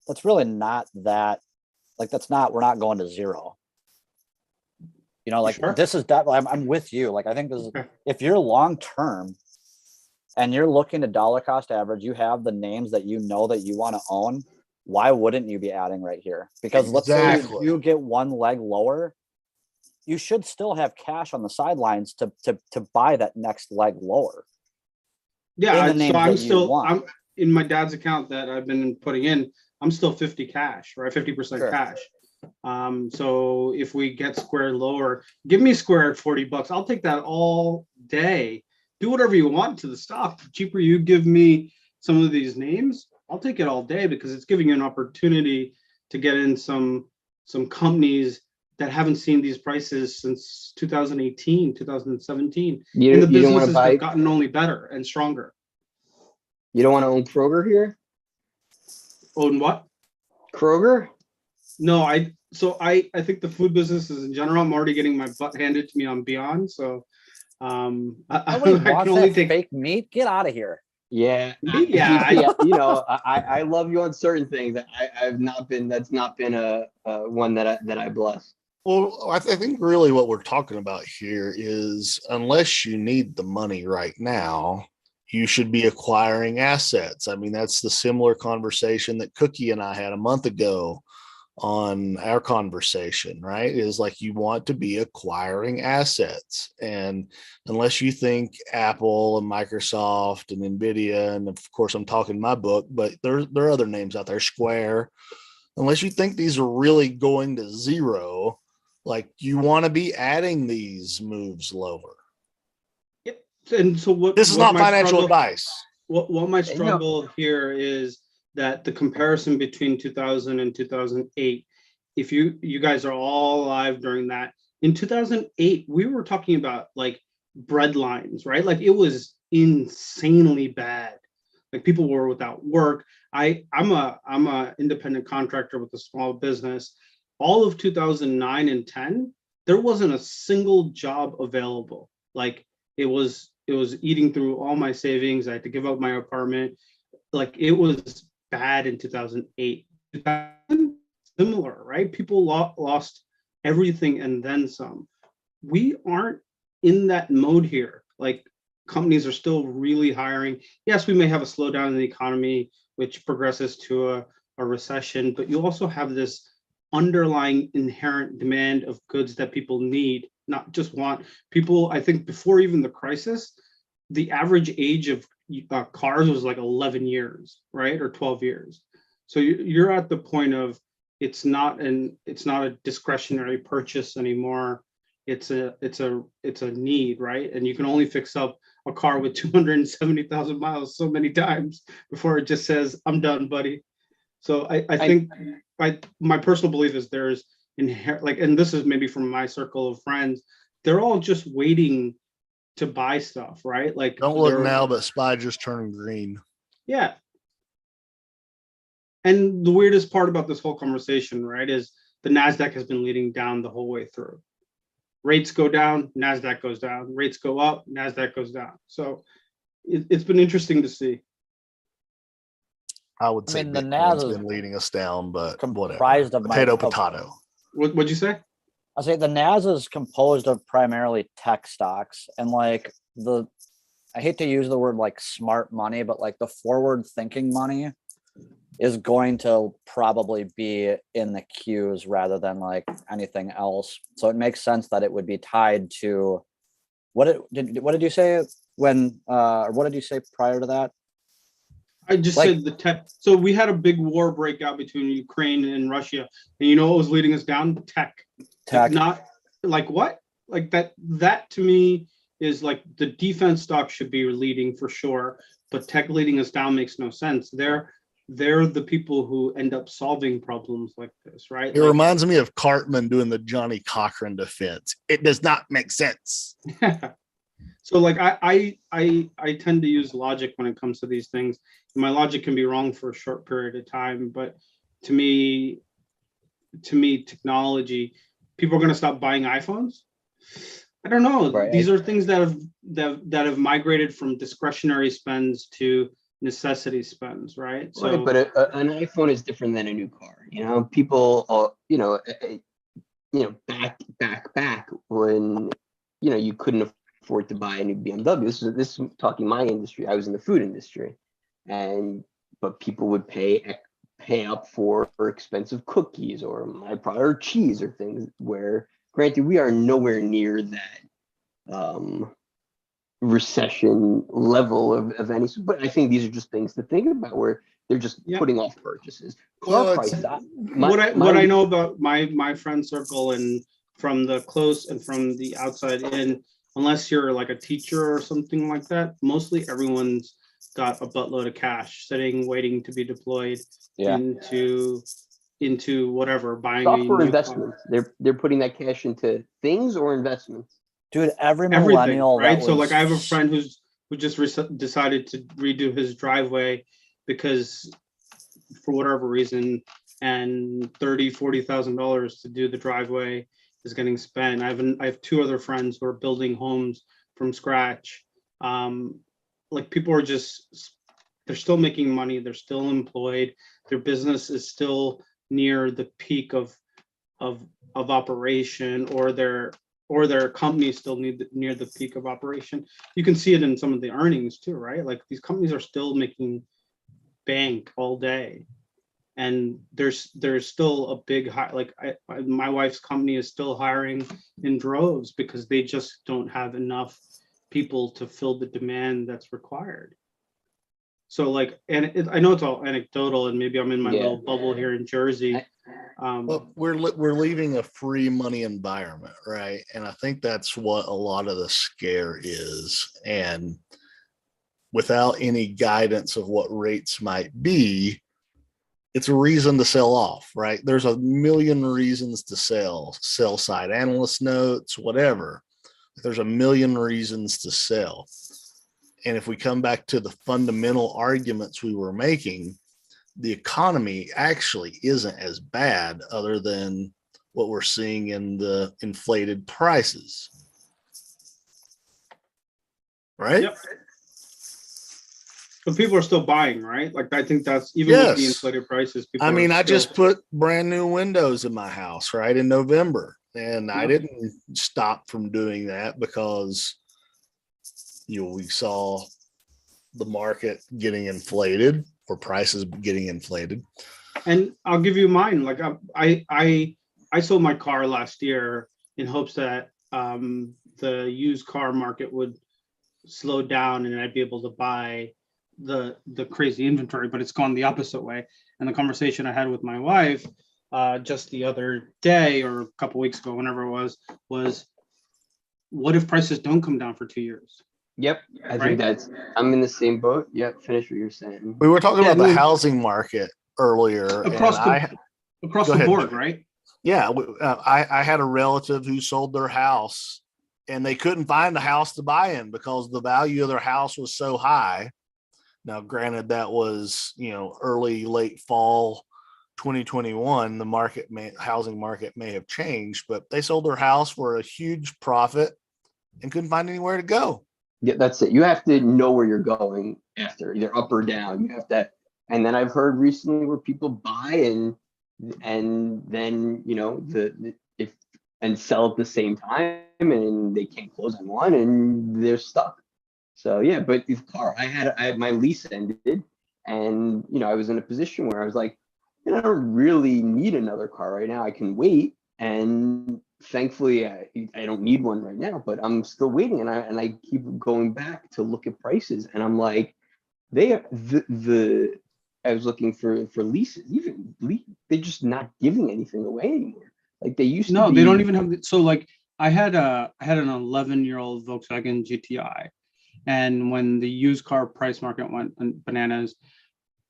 that's really not that, like, we're not going to zero. Sure. This is definitely, I'm with you. Like, I think this is, if you're long term and you're looking to dollar cost average, you have the names that you know that you want to own. Why wouldn't you be adding right here? Because let's say you get one leg lower, you should still have cash on the sidelines to buy that next leg lower. Yeah, so I'm in my dad's account that I've been putting in, I'm still 50 cash, right? 50% Sure. cash. So if we get square lower, give me square at $40. I'll take that all day. Do whatever you want to the stock. The cheaper you give me some of these names, I'll take it all day, because it's giving you an opportunity to get in some companies that haven't seen these prices since 2018, 2017. And the business has gotten only better and stronger. You don't want to own Kroger here? Own what? Kroger? No, I think the food business is in general. I'm already getting my butt handed to me on Beyond. So Nobody I wants can only that take fake meat. Get out of here. Yeah, Yeah, you know, I love you on certain things. I've not been. That's not been a one that I bless. Well, I think really what we're talking about here is unless you need the money right now, you should be acquiring assets. I mean, that's the similar conversation that Cookie and I had a month ago on our conversation, right? Is like you want to be acquiring assets. And unless you think Apple and Microsoft and NVIDIA, and of course, I'm talking my book, but there are other names out there, Square, unless you think these are really going to zero, like you want to be adding these moves lower. Yep. And so This is not financial advice. What my struggle here is that the comparison between 2000 and 2008, if you guys are all alive during that, in 2008, we were talking about like bread lines, right? Like it was insanely bad. Like people were without work. I'm a independent contractor with a small business. All of 2009 and 10, there wasn't a single job available. Like it was eating through all my savings. I had to give up my apartment. Like it was bad in 2008. Similar, right? People lost everything and then some. We aren't in that mode here. Like companies are still really hiring. Yes, we may have a slowdown in the economy, which progresses to a recession, but you also have this underlying inherent demand of goods that people need, not just want. People, I think before even the crisis, the average age of cars was like 11 years, right? Or 12 years. So you're at the point of it's not a discretionary purchase anymore. It's a need, right? And you can only fix up a car with 270,000 miles so many times before it just says, I'm done, buddy. So I think my personal belief is there's inherent, like, and this is maybe from my circle of friends, they're all just waiting to buy stuff, right? Like don't look now, but SPY just turned green. Yeah. And the weirdest part about this whole conversation, right, is the NASDAQ has been leading down the whole way through. Rates go down, NASDAQ goes down. Rates go up, NASDAQ goes down. So it's been interesting to see. I would say the Bitcoin's NAS been leading us down, but comprised whatever. of Potato. What'd you say? I say the NAS is composed of primarily tech stocks, and like I hate to use the word like smart money, but like the forward thinking money is going to probably be in the queues rather than like anything else. So it makes sense that it would be tied to what did you say what did you say prior to that? I just said the tech. So we had a big war breakout between Ukraine and Russia, and you know what was leading us down? Tech. Like not like what? Like that to me is like the defense stock should be leading for sure, but tech leading us down makes no sense. They're the people who end up solving problems like this, right? It reminds me of Cartman doing the Johnny Cochran defense. It does not make sense. So like I tend to use logic when it comes to these things. My logic can be wrong for a short period of time, but to me technology, people are going to stop buying iPhones. I don't know. Right. These are things that have migrated from discretionary spends to necessity spends, right? So, right, but an iPhone is different than a new car. You know, people, back when you couldn't afford to buy a new BMW. This is talking my industry. I was in the food industry, but people would pay up for expensive cookies or my product or cheese or things. Where, granted, we are nowhere near that recession level of any, but I think these are just things to think about where they're just putting off purchases. Car prices. What I know about my friend circle and from the close and from the outside in, unless you're like a teacher or something like that, mostly everyone's got a buttload of cash sitting, waiting to be deployed into whatever, buying software investments. They're putting that cash into things or investments. Dude, every millennial, right? So like I have a friend who just decided to redo his driveway because for whatever reason and $30,000-$40,000 to do the driveway is getting spent. I have two other friends who are building homes from scratch. Like people are just, they're still making money, they're still employed, their business is still near the peak of operation, or their company still near the peak of operation. You can see it in some of the earnings too, right? Like these companies are still making bank all day, and there's still a big high, like my wife's company is still hiring in droves because they just don't have enough people to fill the demand that's required. So like, and I know it's all anecdotal, and maybe I'm in my little bubble here in Jersey. Well, we're leaving a free money environment, right? And I think that's what a lot of the scare is. And without any guidance of what rates might be, it's a reason to sell off, right? There's a million reasons to sell side analyst notes, whatever. There's a million reasons to sell. And if we come back to the fundamental arguments we were making, the economy actually isn't as bad, other than what we're seeing in the inflated prices. Right? Yep. But people are still buying, right? Like I think that's even with the inflated prices. I mean, I just put brand new windows in my house, right, in November, and I didn't stop from doing that because we saw the market getting inflated, or prices getting inflated. And I'll give you mine. Like I sold my car last year in hopes that the used car market would slow down and I'd be able to buy the crazy inventory, but it's gone the opposite way. And the conversation I had with my wife just the other day or a couple weeks ago, whenever it was what if prices don't come down for 2 years? Yep. I think I'm in the same boat. Yep. Finish what you're saying. We were talking about the housing market earlier. Across the board, right? Yeah. I had a relative who sold their house and they couldn't find a house to buy in because the value of their house was so high. Now, granted, that was, late fall 2021. The housing market may have changed, but they sold their house for a huge profit and couldn't find anywhere to go. Yeah, that's it. You have to know where you're going after, either up or down. You have to, and then I've heard recently where people buy and then and sell at the same time, and they can't close on one, and they're stuck. So yeah, but the car, I had my lease ended, and I was in a position where I was like, I don't really need another car right now. I can wait, and thankfully I don't need one right now, but I'm still waiting, and I keep going back to look at prices, and I'm like, I was looking for leases, they're just not giving anything away anymore. Like they used to. No, they don't even have. So like I had an 11-year-old Volkswagen GTI, and when the used car price market went bananas,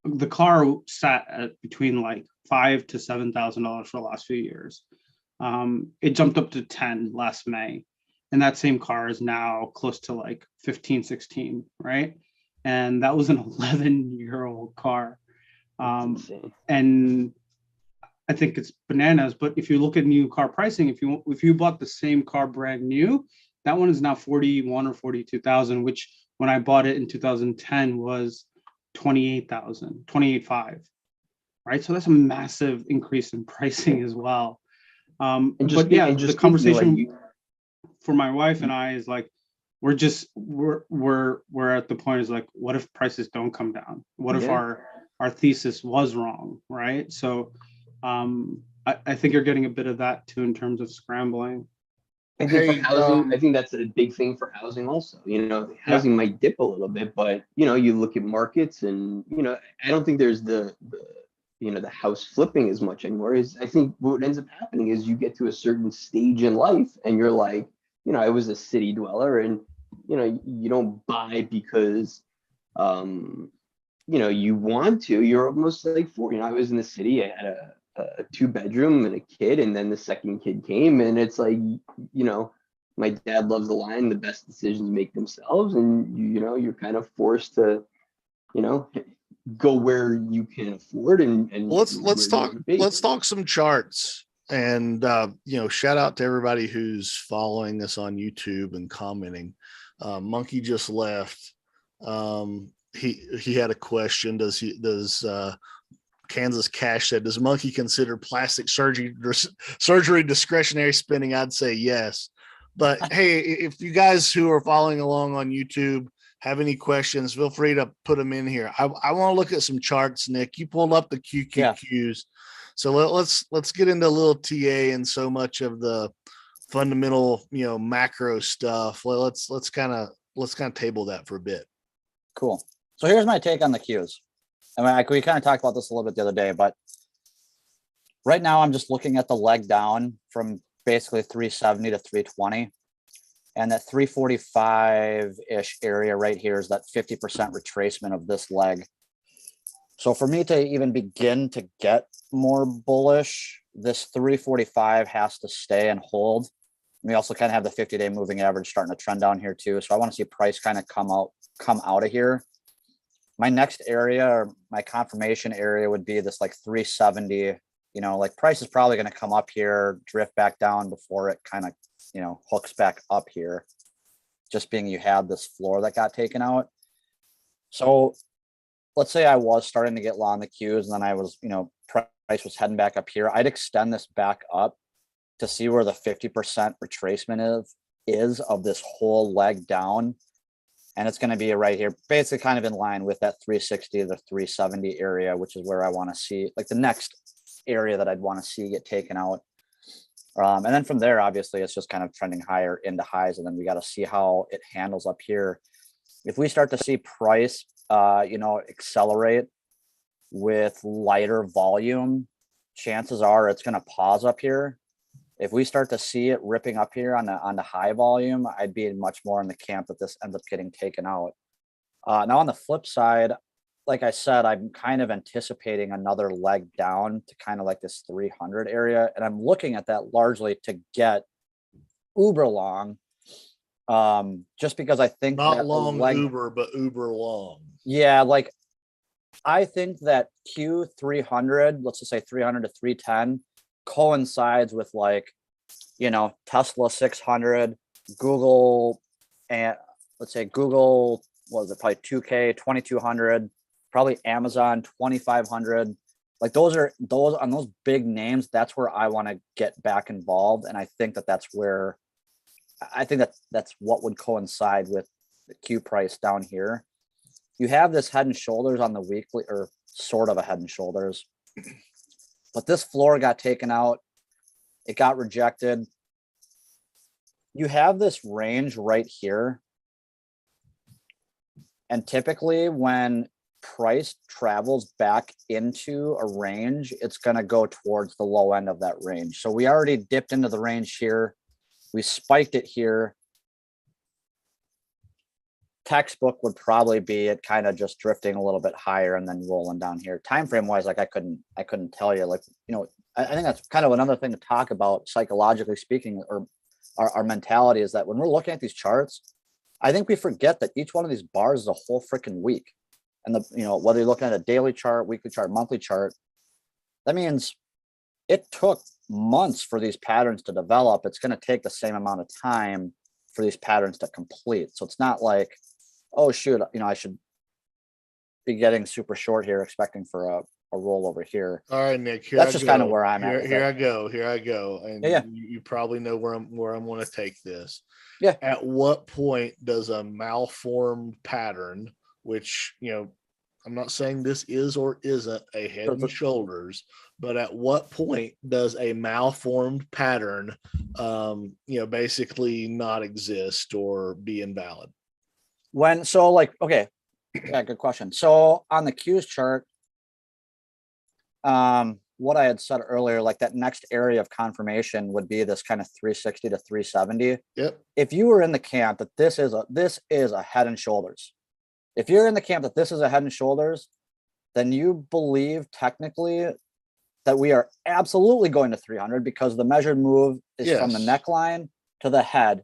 the car sat at between like $5,000 to $7,000 for the last few years. It jumped up to 10 last May, and that same car is now close to like 15, 16, right? And that was an 11-year-old car. And I think it's bananas. But if you look at new car pricing, if you bought the same car brand new, that one is now 41 or 42,000, which when I bought it in 2010 was 28,000, 28.5, right? So that's a massive increase in pricing as well. The conversation for my wife and I is like, we're at the point is like, what if prices don't come down? What if our thesis was wrong, right? So I think you're getting a bit of that too in terms of scrambling. I think for housing, I think that's a big thing for housing also. Housing might dip a little bit, but you look at markets, and I don't think there's the house flipping as much anymore. I think what ends up happening is you get to a certain stage in life and you're like, I was a city dweller, and you don't buy because you want to. You're almost like I was in the city. I had a 2-bedroom and a kid, and then the second kid came, and it's like, my dad loves the line, the best decisions make themselves, and you're kind of forced to go where you can afford and let's where you talk wanna be. let's talk some charts. And shout out to everybody who's following us on YouTube and commenting. Monkey just left. He had a question. Does Kansas Cash said, does Monkey consider plastic surgery discretionary spending? I'd say yes. But hey, if you guys who are following along on YouTube have any questions, feel free to put them in here. I want to look at some charts, Nick. You pulled up the QQQs. Yeah. So let's get into a little TA and so much of the fundamental, macro stuff. Let's kind of table that for a bit. Cool. So here's my take on the Qs. I mean, we kind of talked about this a little bit the other day, but right now I'm just looking at the leg down from basically 370 to 320. And that 345-ish area right here is that 50% retracement of this leg. So for me to even begin to get more bullish, this 345 has to stay and hold. We also kind of have the 50-day moving average starting to trend down here too. So I want to see price kind of come out of here. My next area, or my confirmation area, would be this like 370. Like price is probably going to come up here, drift back down before it kind of, hooks back up here. Just being you had this floor that got taken out. So let's say I was starting to get long the Qs, and then I was, price was heading back up here. I'd extend this back up to see where the 50% retracement is of this whole leg down. And it's going to be right here, basically kind of in line with that 360 to 370 area, which is where I want to see, like the next area that I'd want to see get taken out. And then from there, obviously, it's just kind of trending higher into highs. And then we got to see how it handles up here. If we start to see price, accelerate with lighter volume, chances are it's going to pause up here. If we start to see it ripping up here on the high volume, I'd be much more in the camp that this ends up getting taken out. Now on the flip side, like I said, I'm kind of anticipating another leg down to kind of like this 300 area. And I'm looking at that largely to get uber long. Just because I think not long uber, but uber long. Yeah. Like I think that Q300, let's just say 300 to 310 coincides with like, Tesla 600, Google, and let's say Google, what was it, probably 2K, 2200, probably Amazon 2500. Like those on those big names, that's where I want to get back involved. And I think that's where that's what would coincide with the Q price down here. You have this head and shoulders on the weekly, or sort of a head and shoulders, but this floor got taken out. It got rejected. You have this range right here. And typically when price travels back into a range, it's going to go towards the low end of that range. So we already dipped into the range here. We spiked it here. Textbook would probably be it kind of just drifting a little bit higher and then rolling down here. Time frame wise, like I couldn't tell you. Like, I think that's kind of another thing to talk about psychologically speaking, or our mentality is that when we're looking at these charts, I think we forget that each one of these bars is a whole freaking week. And whether you're looking at a daily chart, weekly chart, monthly chart, that means it took months for these patterns to develop. It's going to take the same amount of time for these patterns to complete. So it's not like, oh shoot, I should be getting super short here, expecting for a roll over here. All right, Nick. That's just kind of where I'm at. Here I go. And yeah. You probably know where I'm going to take this. Yeah. At what point does a malformed pattern, which, I'm not saying this is or isn't a head and shoulders, but at what point does a malformed pattern, basically not exist or be invalid? Okay. Yeah, good question. So on the Qs chart, what I had said earlier, like that next area of confirmation would be this kind of 360 to 370. Yep. If you were in the camp that this is a head and shoulders, if you're in the camp that this is a head and shoulders, then you believe technically that we are absolutely going to 300 because the measured move is from the neckline to the head.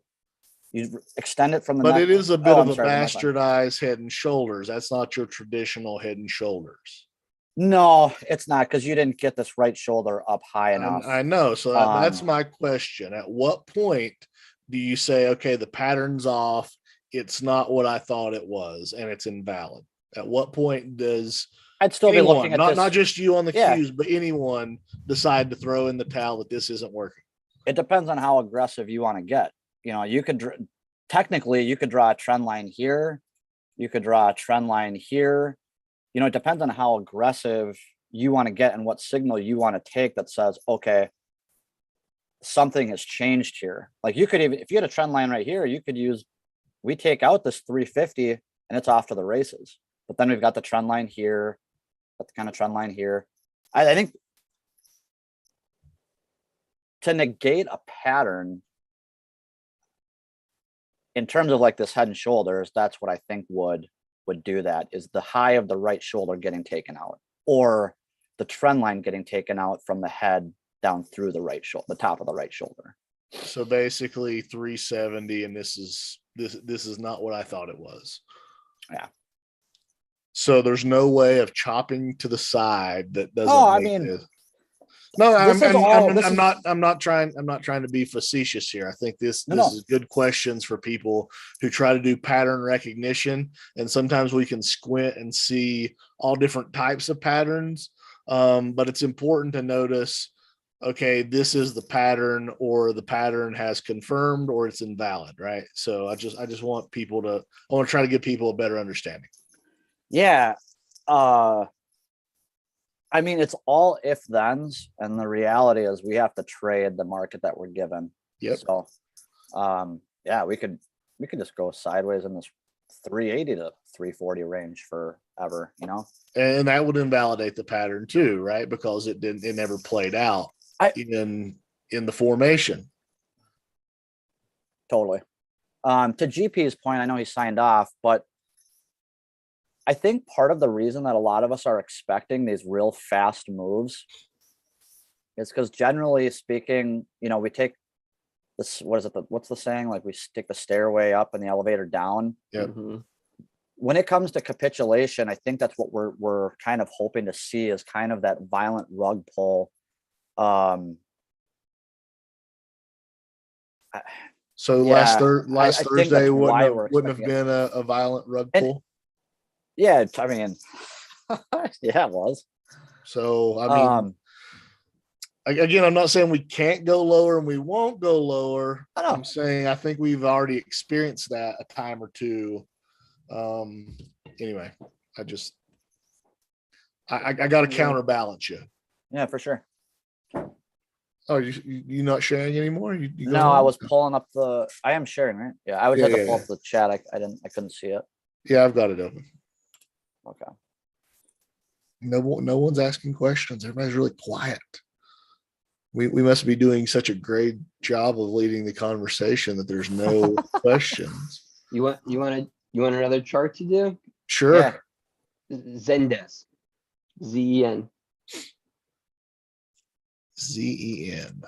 You extend it from the But neck. it is a bit Oh, of I'm a sorry, the neck line. bastardized Head and Shoulders. That's not your traditional Head and Shoulders. No, it's not, because you didn't get this right shoulder up high enough. I know. So that's my question. At what point do you say, okay, the pattern's off, it's not what I thought it was, and it's invalid? At what point does I'd still be looking at this. not just you on the Yeah. cues, but anyone decide to throw in the towel that this isn't working? It depends on how aggressive you want to get. You know, you could technically you could draw a trend line here. You could draw a trend line here. You know, it depends on how aggressive you want to get and what signal you want to take that says, okay, something has changed here. Like you could even, if you had a trend line right here, you could use, we take out this 350 and it's off to the races. But then we've got the trend line here, got the kind of trend line here. I think to negate a pattern in terms of like this Head and Shoulders, that's what I think would do that, is the high of the right shoulder getting taken out, or the trend line getting taken out from the head down through the right shoulder, the top of the right shoulder. So basically 370, and this is not what I thought it was. Yeah. So there's no way of chopping to the side that doesn't. Oh, I mean, this. No, this is all- this is- I'm not trying to be facetious here. I think this No. is good questions for people who try to do pattern recognition, and sometimes we can squint and see all different types of patterns. But it's important to notice, okay, this is the pattern, or the pattern has confirmed, or it's invalid, right? So I just want people to, I want to try to give people a better understanding. Yeah. I mean, it's all if thens, and the reality is we have to trade the market that we're given. Yep. So, yeah, we could just go sideways in this 380 to 340 range forever, you know? And that would invalidate the pattern too, right? Because it never played out in the formation. Totally. To GP's point, I know he signed off, but I think part of the reason that a lot of us are expecting these real fast moves is because, generally speaking, you know, we take this, what is it? What's the saying? Like, we take the stairway up and the elevator down. Yep. Mhm. When it comes to capitulation, I think that's what we're kind of hoping to see, is kind of that violent rug pull. So Yeah, last I think Thursday that's why we're wouldn't have expecting been a violent rug And- pull. Yeah, I mean, yeah, it was. So I mean, again, I'm not saying we can't go lower and we won't go lower. I know. I'm saying I think we've already experienced that a time or two. Anyway, I got to counterbalance you. Yeah, for sure. Oh, you not sharing anymore? You No, I was pulling up I am sharing, right? Yeah, I would have to pull up the chat. I couldn't see it. Yeah, I've got it open. Okay. No one's asking questions. Everybody's really quiet. We must be doing such a great job of leading the conversation that there's no questions. You want another chart to do? Sure. Yeah. Zendesk. ZEN. ZEN.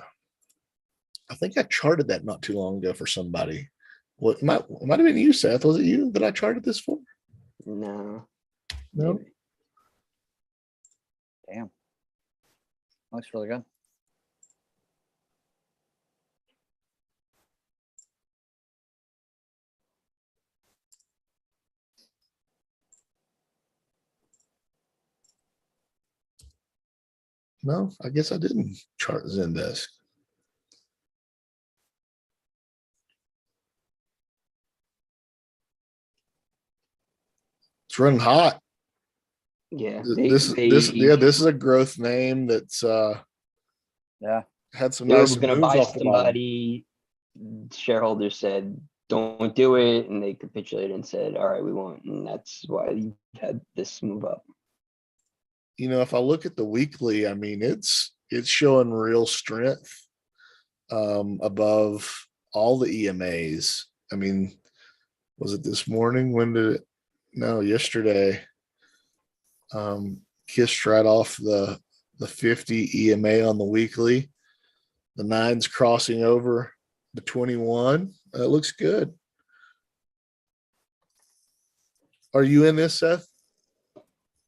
I think I charted that not too long ago for somebody. What might have been you, Seth? Was it you that I charted this for? No. No. Maybe. Damn. Looks really good. No, I guess I didn't chart Zendesk. It's running hot. Yeah. This is a growth name that's Yeah. had some They were nice going to moves buy off the bottom. somebody. Shareholders said, don't do it. And they capitulated and said, all right, we won't. And that's why you had this move up. You know, if I look at the weekly, I mean, it's showing real strength above all the EMAs. I mean, was it this morning? When did it? No, yesterday. Kissed right off the 50 EMA on the weekly. The 9's crossing over the 21. It looks good. Are you in this, Seth?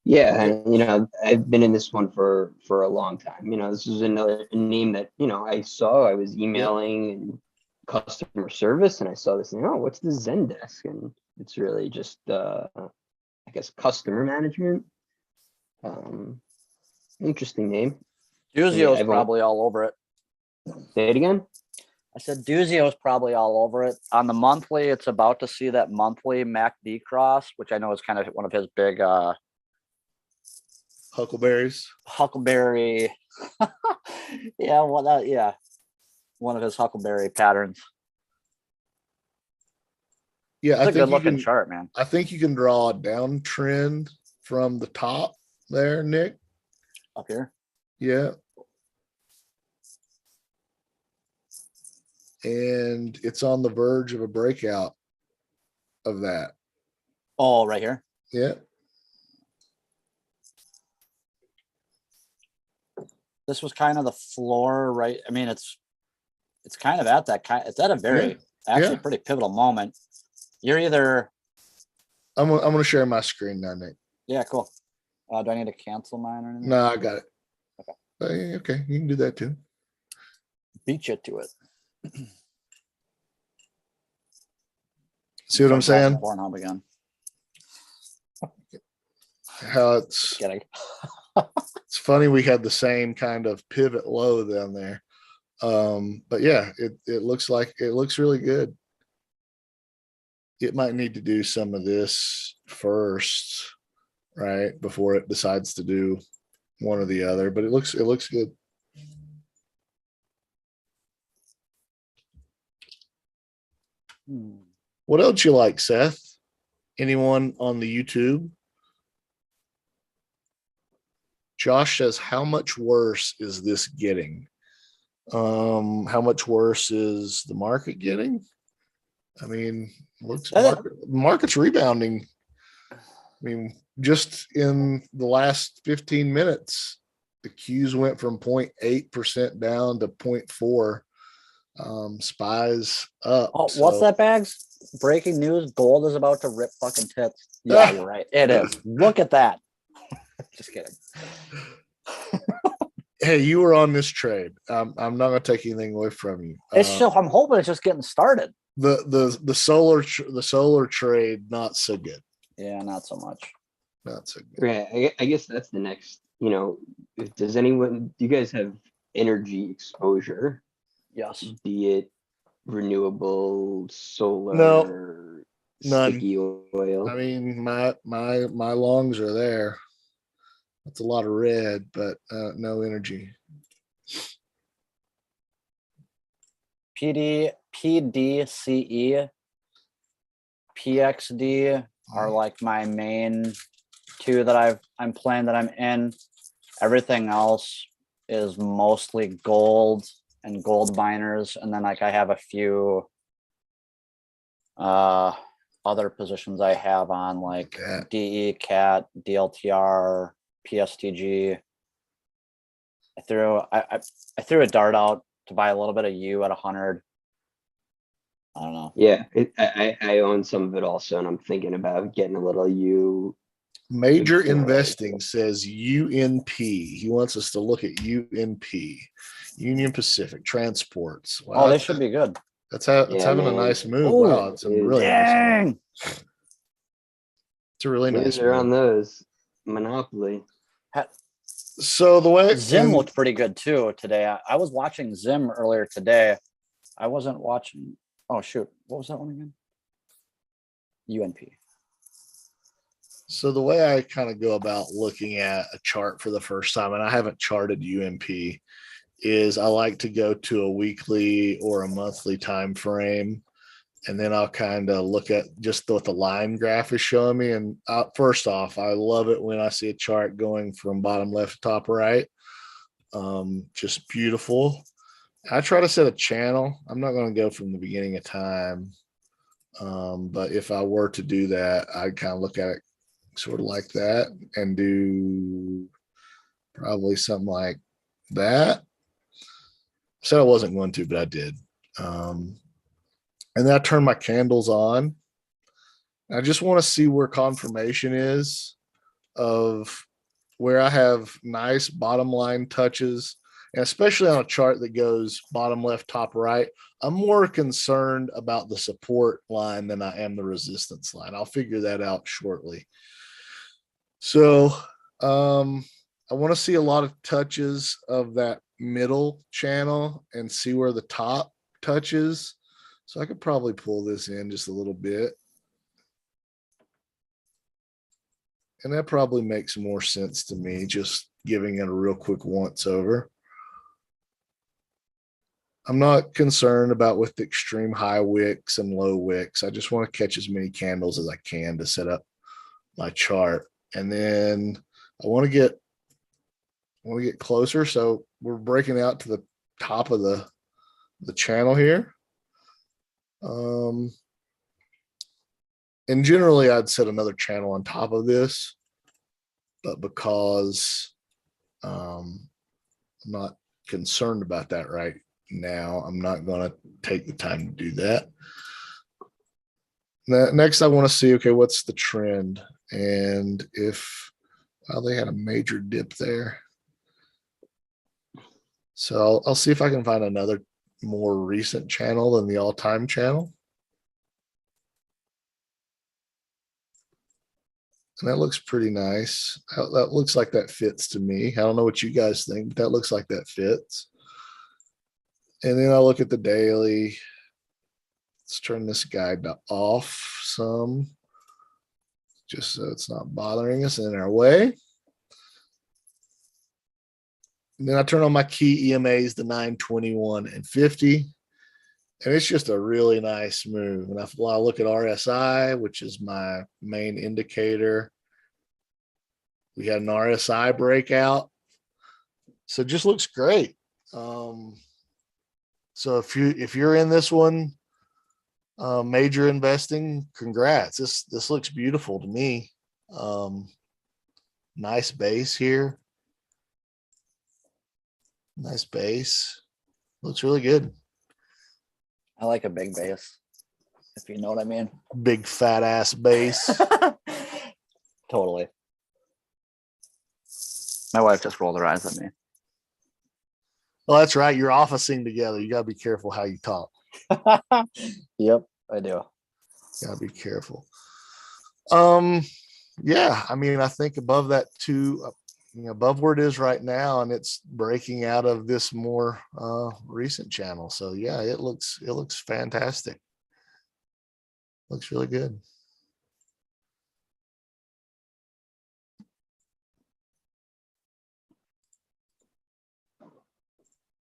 Yeah, and I've been in this one for a long time. This is another name that I saw. I was emailing and customer service, and I saw this. Oh, what's the Zendesk? And it's really just, I guess, customer management. Interesting name. Duzio's probably all over it. Say it again. I said Duzio's probably all over it. On the monthly, it's about to see that monthly MACD cross, which I know is kind of one of his big Huckleberries. Huckleberry. Yeah, one of his Huckleberry patterns. Yeah, it's a good looking chart, man. I think you can draw a downtrend from the top there, Nick. Up here. Yeah. And it's on the verge of a breakout of that. Oh, right here. Yeah. This was kind of the floor, right? I mean, it's kind of at that kind. It's at a very actually pretty pivotal moment. You're either. I'm gonna share my screen now, Nick. Yeah, cool. Do I need to cancel mine or anything? No, I got it. Okay. Okay, you can do that too. Beat you to it. See what I'm saying? Pornhub again. How it's Kidding. It's funny we had the same kind of pivot low down there. But yeah, it looks really good. It might need to do some of this first, right? Before it decides to do one or the other, but it looks good. What else you like, Seth? Anyone on the YouTube? Josh says, how much worse is this getting? How much worse is the market getting? I mean, market's rebounding. I mean, just in the last 15 minutes, the Qs went from 0.8% down to 0.4. Spies up. Oh, what's that, Bags? Breaking news: gold is about to rip fucking tits. Yeah, you're right. It is. Look at that. Just kidding. Hey, you were on this trade. I'm not going to take anything away from you. I'm hoping it's just getting started. The solar trade, not so good. Yeah, not so much. Not so good. Right. I guess that's the next. Do you guys have energy exposure? Yes. Be it renewable, solar, No, none. sticky oil. I mean, my longs are there. That's a lot of red, but no energy. PDCE, PXD are like my main two that I'm playing that I'm in. Everything else is mostly gold and gold miners, and then like I have a few other positions I have on like DE, CAT, DLTR, PSTG. I threw a dart out to buy a little bit of U at 100. I don't know. Yeah, I own some of it also, and I'm thinking about getting a little U. Major Investing says UNP. He wants us to look at UNP, Union Pacific Transports. Wow, they should be good. That's having a nice move. Ooh, wow, it's a really nice move. It's a really nice move. On those Monopoly. So the way Zim looked pretty good too today. I was watching Zim earlier today. I wasn't watching. Oh shoot, what was that one again? UNP. So the way I kind of go about looking at a chart for the first time, and I haven't charted UNP, is I like to go to a weekly or a monthly time frame, and then I'll kind of look at just what the line graph is showing me. And first off, I love it when I see a chart going from bottom left to top right. Just beautiful. I try to set a channel. I'm not going to go from the beginning of time, but if I were to do that, I'd kind of look at it sort of like that and do probably something like that. So I wasn't going to, but I did. And then I turn my candles on. I just want to see where confirmation is of where I have nice bottom line touches, and especially on a chart that goes bottom left, top right. I'm more concerned about the support line than I am the resistance line. I'll figure that out shortly. So I want to see a lot of touches of that middle channel and see where the top touches. So I could probably pull this in just a little bit. And that probably makes more sense to me, just giving it a real quick once over. I'm not concerned about with the extreme high wicks and low wicks. I just want to catch as many candles as I can to set up my chart. And then I want to get closer. So we're breaking out to the top of the channel here. And generally I'd set another channel on top of this, but because I'm not concerned about that right now, I'm not going to take the time to do that. Next, I want to see, okay, what's the trend? And if they had a major dip there. So I'll see if I can find another more recent channel than the all-time channel. And that looks pretty nice. That looks like that fits to me. I don't know what you guys think, but that looks like that fits. And then I'll look at the daily. Let's turn this guy off some, just so it's not bothering us in our way. And then I turn on my key EMAs, the 9, 21, and 50. And it's just a really nice move. And if I look at RSI, which is my main indicator, we had an RSI breakout. So it just looks great. So if you're in this one, major investing, congrats. This looks beautiful to me. Nice base here. Nice base. Looks really good. I like a big base, if you know what I mean. Big fat ass base. Totally. My wife just rolled her eyes at me. Well, that's right. You're officing together. You gotta be careful how you talk. Yep, I do. Gotta be careful. Yeah, I mean, I think above that above where it is right now, and it's breaking out of this more recent channel. So yeah, it looks fantastic. Looks really good.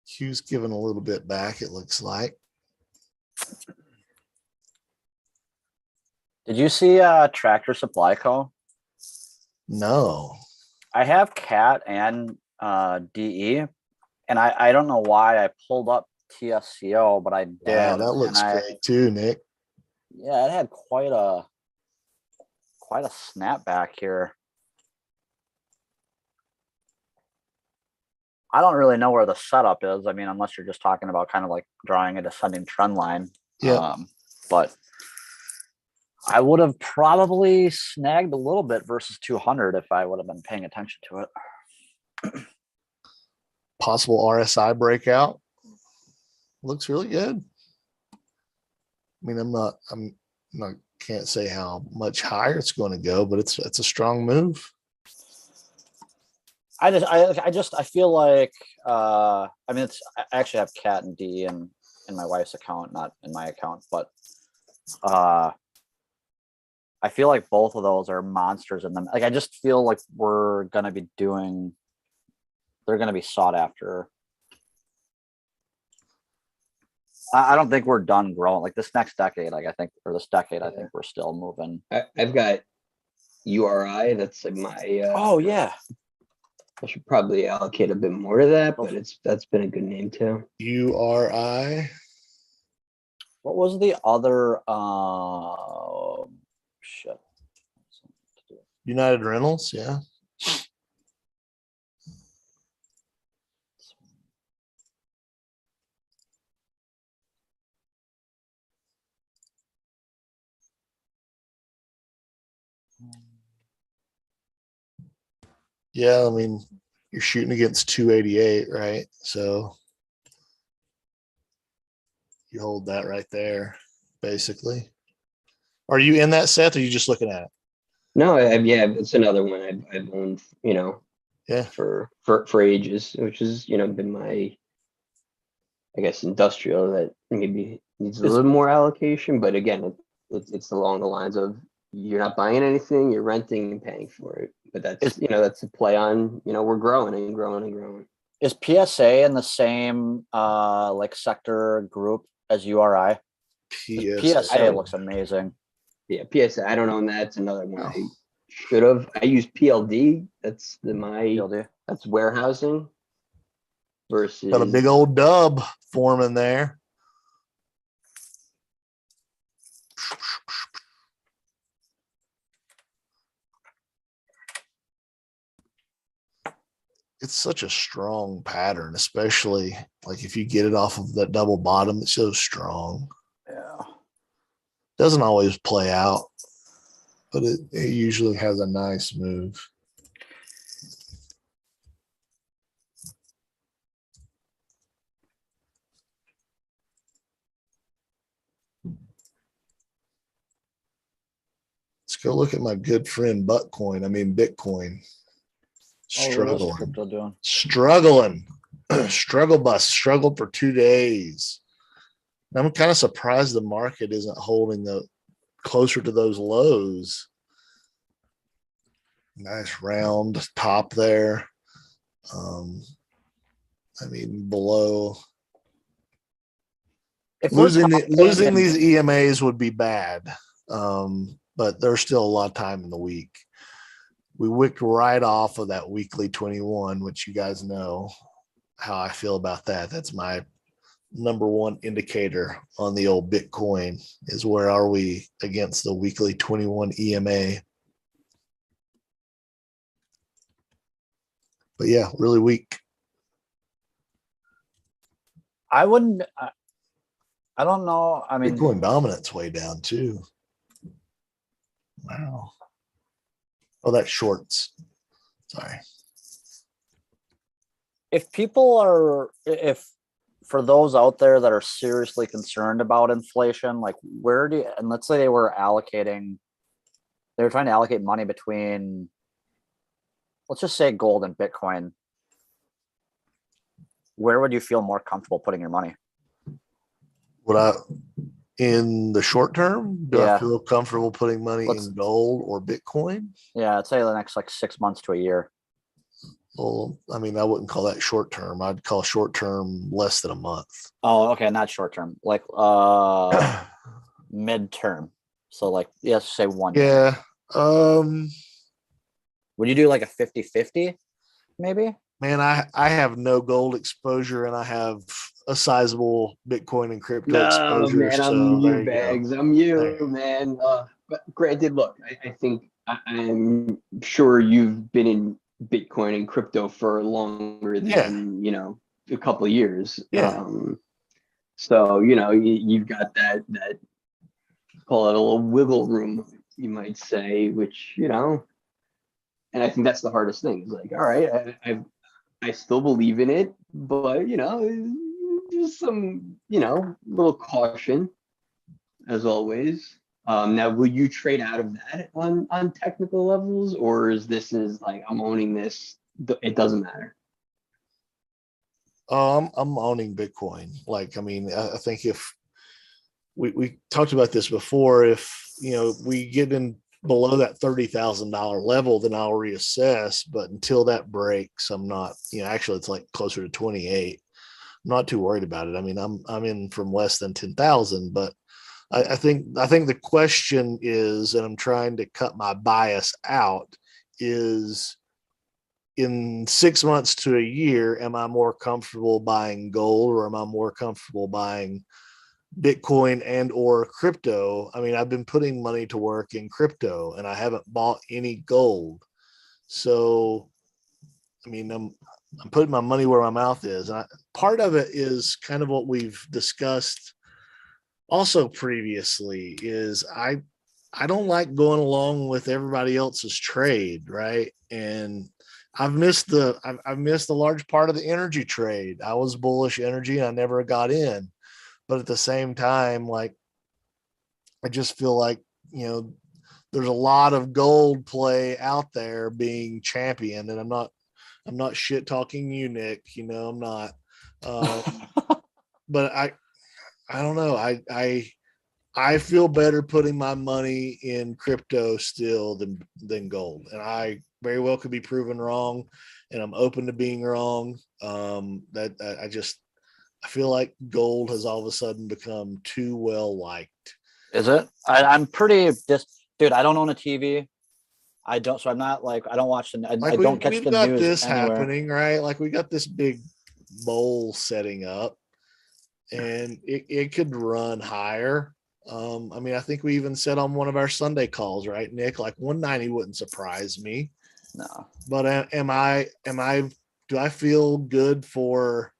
Q's giving a little bit back, it looks like. Did you see Tractor Supply Co? No. I have CAT and DE, and I don't know why I pulled up TSCO, but I did. Wow, that looks great too, Nick. Yeah, it had quite a snapback here. I don't really know where the setup is. I mean, unless you're just talking about kind of like drawing a descending trend line. Yeah. But I would have probably snagged a little bit versus 200 if I would have been paying attention to it. Possible RSI breakout. Looks really good. I mean, I'm not can't say how much higher it's going to go, but it's a strong move. I feel like I mean, I actually have CAT and D in my wife's account, not in my account, but I feel like both of those are monsters in them. Like, I just feel like they're going to be sought after. I don't think we're done growing. Like this next decade, I think we're still moving. I've got URI. That's like my. Oh yeah. I should probably allocate a bit more to that, but that's been a good name too. URI. What was the other? Shit. United Rentals, yeah. Yeah, I mean, you're shooting against 288, right? So you hold that right there, basically. Are you in that, Seth, or are you just looking at it? No, yeah, it's another one I've owned, Yeah. for ages, which has, been my, I guess, industrial that maybe needs a Is- little more allocation. But again, it's along the lines of you're not buying anything, you're renting and paying for it. But that's, that's a play on, we're growing and growing and growing. Is PSA in the same like sector group as URI? PSA looks amazing. Yeah, PSA, I don't own that. It's another one Oh. I should have. I use PLD. That's PLD. that's warehousing versus Got a big old dub forming there. It's such a strong pattern, especially like if you get it off of that double bottom, it's so strong. Yeah. Doesn't always play out, but it usually has a nice move. Let's go look at my good friend Bitcoin. Bitcoin. Struggling. Crypto doing? Struggling. Struggle bus. Struggled for 2 days. I'm kind of surprised the market isn't holding the closer to those lows. Nice round top there. Below. Losing these EMAs would be bad. But there's still a lot of time in the week. We wicked right off of that weekly 21, which you guys know how I feel about that. That's my number one indicator on the old Bitcoin is where are we against the weekly 21 EMA. But yeah, really weak. I don't know. Bitcoin dominance way down too. Wow. Oh, that's shorts. Sorry. If for those out there that are seriously concerned about inflation, like and let's say they were trying to allocate money between, let's just say gold and Bitcoin, where would you feel more comfortable putting your money? In the short term, do I feel comfortable putting money in gold or Bitcoin? Yeah, I'd say the next 6 months to a year. Well, I wouldn't call that short term. I'd call short term less than a month. Oh, okay, not short term, like midterm. So let's say 1 year. Yeah. Would you do like a 50-50 maybe? Man, I have no gold exposure and I have a sizable Bitcoin and crypto exposure. Man, I'm you, Bags. I'm you, man. But granted, look, I think I'm sure you've been in Bitcoin and crypto for longer than a couple of years. Yeah. So you've got that call it a little wiggle room, you might say, which and I think that's the hardest thing. It's like, all right, I still believe in it, but just some little caution as always. Now, will you trade out of that on technical levels, or is like I'm owning this? It doesn't matter. I'm owning Bitcoin. I think if we talked about this before, if we get in below that $30,000 level, then I'll reassess. But until that breaks, I'm not. Actually, it's like closer to 28. I'm not too worried about it. I'm in from less than 10,000, but I think the question is, and I'm trying to cut my bias out, is in 6 months to a year, am I more comfortable buying gold or am I more comfortable buying Bitcoin and or crypto? I've been putting money to work in crypto and I haven't bought any gold. So, I'm putting my money where my mouth is. And part of it is kind of what we've discussed also previously is I don't like going along with everybody else's trade, right? And I've missed a large part of the energy trade. I was bullish energy and I never got in. But at the same time, like, I just feel like, there's a lot of gold play out there being championed, and I'm not shit talking you, Nick. I'm not. But I don't know. I feel better putting my money in crypto still than gold, and I very well could be proven wrong, and I'm open to being wrong. I feel like gold has all of a sudden become too well liked. Is it? I'm pretty dude. I don't own a TV. I don't, so I'm not like, I don't watch the, I don't catch the news this anywhere. happening, right? Like, we got this big bowl setting up, and it could run higher. I think we even said on one of our Sunday calls, right, Nick, like 190 wouldn't surprise me. No. But do I feel good for,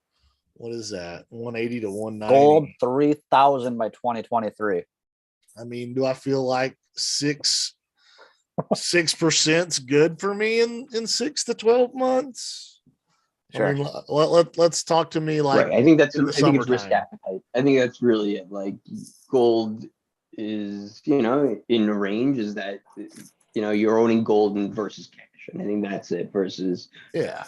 what is that, 180 to 190? Gold 3,000 by 2023. Do I feel like 6% good for me in 6 to 12 months? Sure. Let's talk to me like, right. I think it's summertime. risk appetite. I think that's really it. Like, gold is, in a range, is that, you're owning gold versus cash. And I think that's it versus, yeah.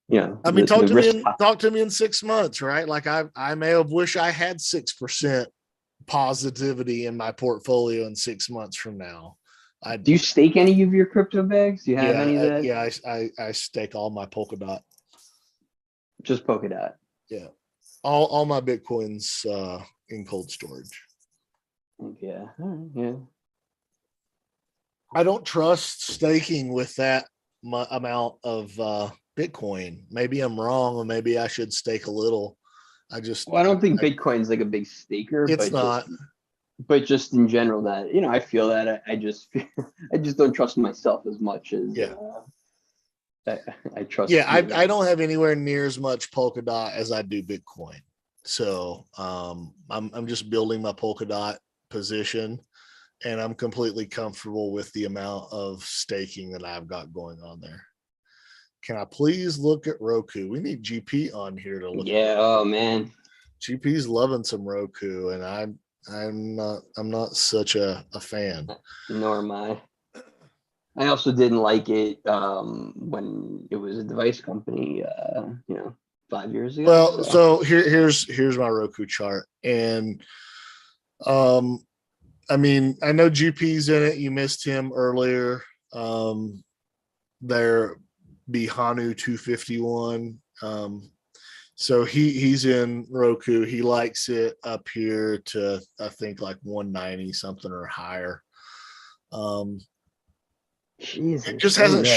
talk to me in 6 months, right? Like, I may have wished I had 6% positivity in my portfolio in 6 months from now. Do you stake any of your crypto bags? Do you have any of that? Yeah, I stake all my Polkadot. Just Polkadot. Yeah, all my Bitcoins in cold storage. Yeah, yeah. I don't trust staking with that amount of Bitcoin. Maybe I'm wrong, or maybe I should stake a little. I don't think Bitcoin's like a big staker. It's not. But just in general, that I feel that I just don't trust myself as much as I trust. Yeah, I don't have anywhere near as much Polkadot as I do Bitcoin. So I'm just building my Polkadot position, and I'm completely comfortable with the amount of staking that I've got going on there. Can I please look at Roku? We need GP on here to look. Yeah. Oh man, GP's loving some Roku, and I'm not such a fan. Nor am I. I also didn't like it when it was a device company, 5 years ago. Well, so here's my Roku chart, and I know GP's in it. You missed him earlier. There, Bihanu 251. So he's in Roku. He likes it up here to, I think, like 190 something or higher. Jesus, it just hasn't.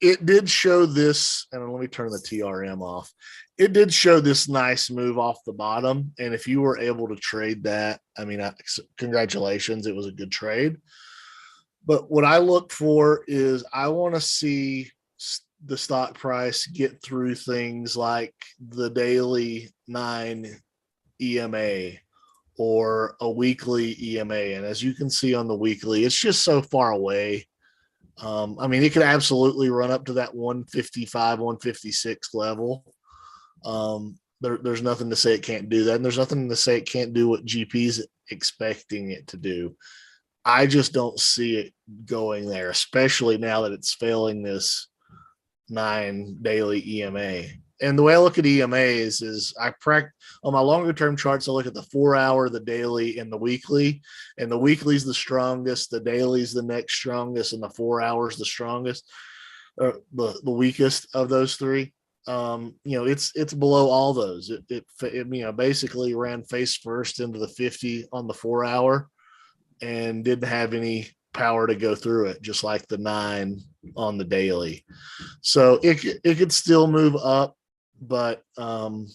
It did show this, and let me turn the TRM off. It did show this nice move off the bottom, and if you were able to trade that, congratulations, it was a good trade. But what I look for is I want to see the stock price get through things like the daily 9 EMA or a weekly EMA. And as you can see on the weekly, it's just so far away. It could absolutely run up to that 155, 156 level. There's nothing to say it can't do that. And there's nothing to say it can't do what GP's expecting it to do. I just don't see it going there, especially now that it's failing this 9 daily EMA. And the way I look at EMAs is on my longer term charts, I look at the 4 hour, the daily, and the weekly. And the weekly's the strongest, the daily's the next strongest, and the 4 hours the strongest, or the weakest of those three. It's below all those. It basically ran face first into the 50 on the 4 hour and didn't have any power to go through it, just like the 9 on the daily. So it could still move up, but I'm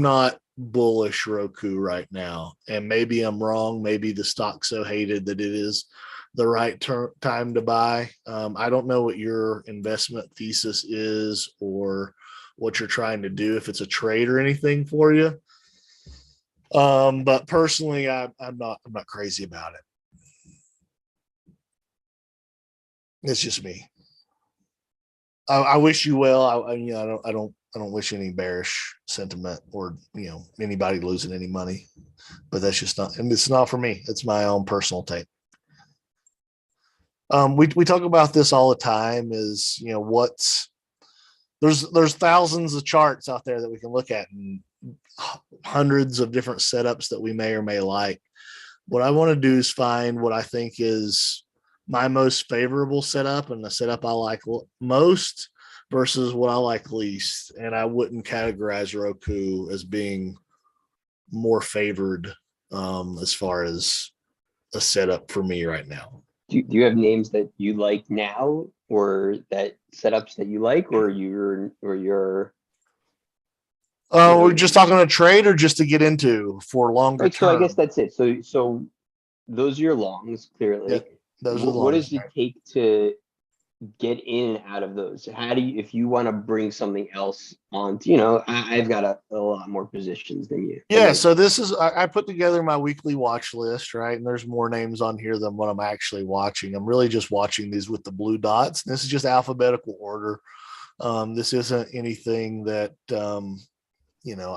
not bullish Roku right now. And maybe I'm wrong. Maybe the stock's so hated that it is the right time to buy. I don't know what your investment thesis is or what you're trying to do, if it's a trade or anything for you. But personally, I'm not crazy about it. It's just me. I wish you well. I don't wish any bearish sentiment or, anybody losing any money, but that's just not, and it's not for me. It's my own personal take. We talk about this all the time is, there's thousands of charts out there that we can look at and hundreds of different setups that we may or may like. What I want to do is find what I think is my most favorable setup and the setup I like most versus what I like least. And I wouldn't categorize Roku as being more favored as far as a setup for me right now. Do you have names that you like now, or that setups that you like, or you're Oh, we're just talking a trade or just to get into for longer right? So I term? guess that's it. So those are your longs, clearly. Yeah, those are the What longs does it there. take to get in and out of those? How do you, if you want to bring something else on, I've got a lot more positions than you. Yeah, so this is, I put together my weekly watch list, right? And there's more names on here than what I'm actually watching. I'm really just watching these with the blue dots. This is just alphabetical order. This isn't anything that, I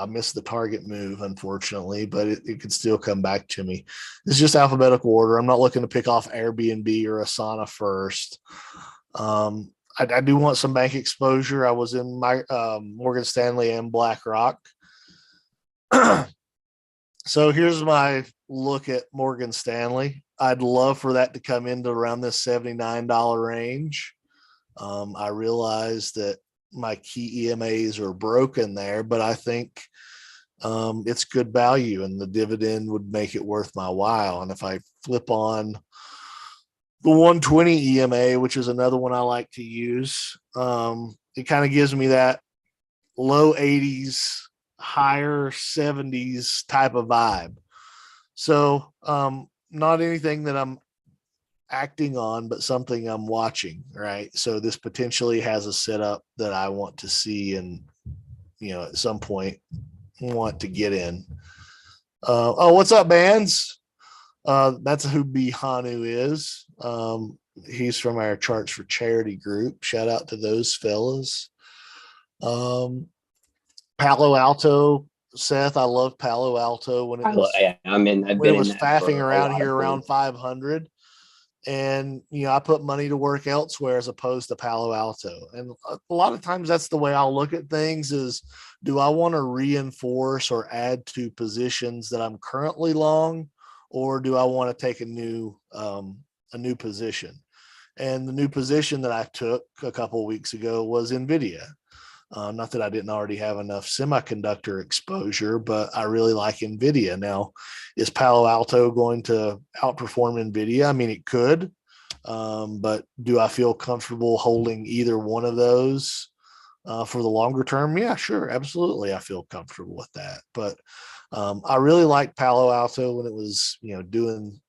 missed the target move, unfortunately, but it could still come back to me. It's just alphabetical order. I'm not looking to pick off Airbnb or Asana first. I do want some bank exposure. I was in my Morgan Stanley and BlackRock. So here's my look at Morgan Stanley. I'd love for that to come into around this $79 range. I realize that my key EMAs are broken there, but I think it's good value and the dividend would make it worth my while. And if I flip on the 120 EMA, which is another one I like to use, it kind of gives me that low 80s, higher 70s type of vibe. So not anything that I'm acting on, but something I'm watching, right? So this potentially has a setup that I want to see and, at some point want to get in. What's up, bands? That's who B Hanu is. He's from our Charts for Charity group. Shout out to those fellas. Palo Alto, Seth. I love Palo Alto when it was. I've when been it was in that faffing for around here around 500. And, I put money to work elsewhere as opposed to Palo Alto. And a lot of times that's the way I'll look at things is, do I want to reinforce or add to positions that I'm currently long, or do I want to take a new position? And the new position that I took a couple of weeks ago was NVIDIA. Not that I didn't already have enough semiconductor exposure, but I really like NVIDIA. Now, is Palo Alto going to outperform NVIDIA? I mean, it could, but do I feel comfortable holding either one of those for the longer term? Yeah, sure. Absolutely. I feel comfortable with that. But I really liked Palo Alto when it was, doing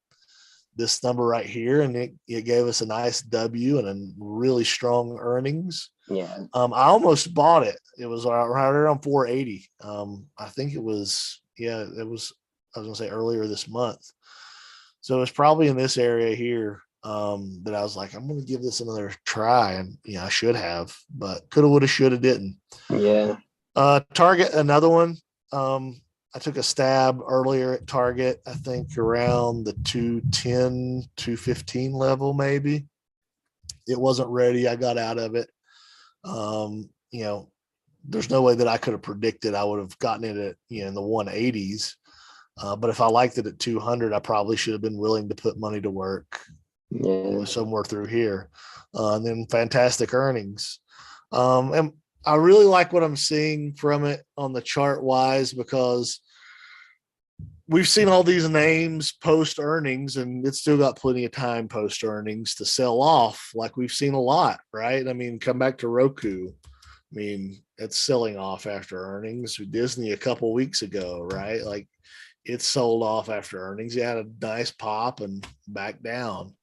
this number right here, and it gave us a nice W and a really strong earnings. Yeah. I almost bought it. It was right around 480. I think it was, I was going to say earlier this month. So it's probably in this area here that I was like, I'm going to give this another try. And, I should have, but coulda, woulda, shoulda, didn't. Yeah. Target, another one. I took a stab earlier at Target, I think around the 210, 215 level, maybe. It wasn't ready. I got out of it. There's no way that I could have predicted I would have gotten it at, in the 180s. But if I liked it at 200, I probably should have been willing to put money to work somewhere through here. And then fantastic earnings. And I really like what I'm seeing from it on the chart wise, because we've seen all these names post earnings and it's still got plenty of time post earnings to sell off. Like we've seen a lot, right? I mean, come back to Roku. I mean, it's selling off after earnings. Disney a couple weeks ago, right? Like it's sold off after earnings. You had a nice pop and back down.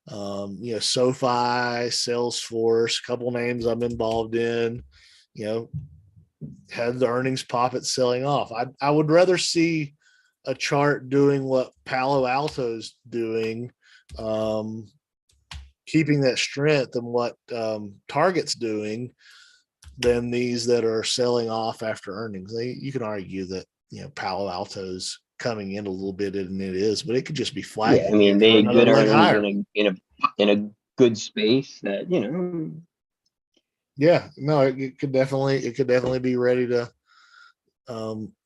SOFI, Salesforce, a couple names I'm involved in, had the earnings pop it selling off. I would rather see a chart doing what Palo Alto's doing, keeping that strength and what Target's doing than these that are selling off after earnings. You can argue that, Palo Alto's coming in a little bit, and it is, but it could just be flat. Yeah, I mean, they had good earnings in a good space that, Yeah, no, it could definitely be ready to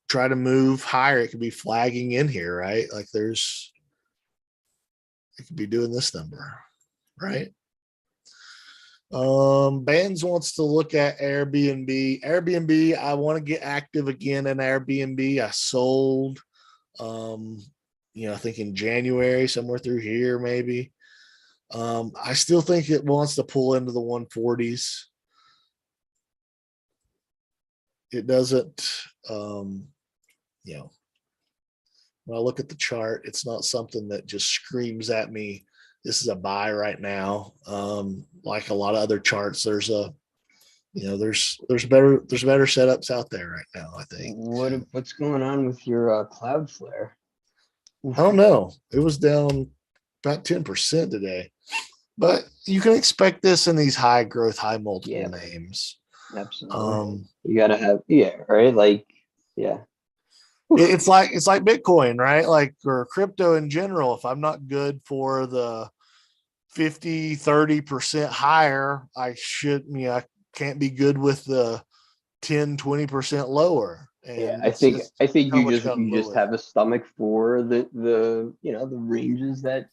try to move higher. It could be flagging in here, right? Like it could be doing this number, right? Bands wants to look at Airbnb. I want to get active again in Airbnb. I sold, I think in January, somewhere through here, maybe. I still think it wants to pull into the 140s. It doesn't, when I look at the chart, it's not something that just screams at me, this is a buy right now. Like a lot of other charts, there's better setups out there right now, I think. What's going on with your Cloudflare? I don't know. It was down about 10% today, but you can expect this in these high growth, high multiple names. Absolutely. You gotta have, right? Like, yeah. It's like Bitcoin, right? Like, or crypto in general. If I'm not good for the 50-30% higher, I can't be good with the 10-20% lower. And I think you just have a stomach for the ranges that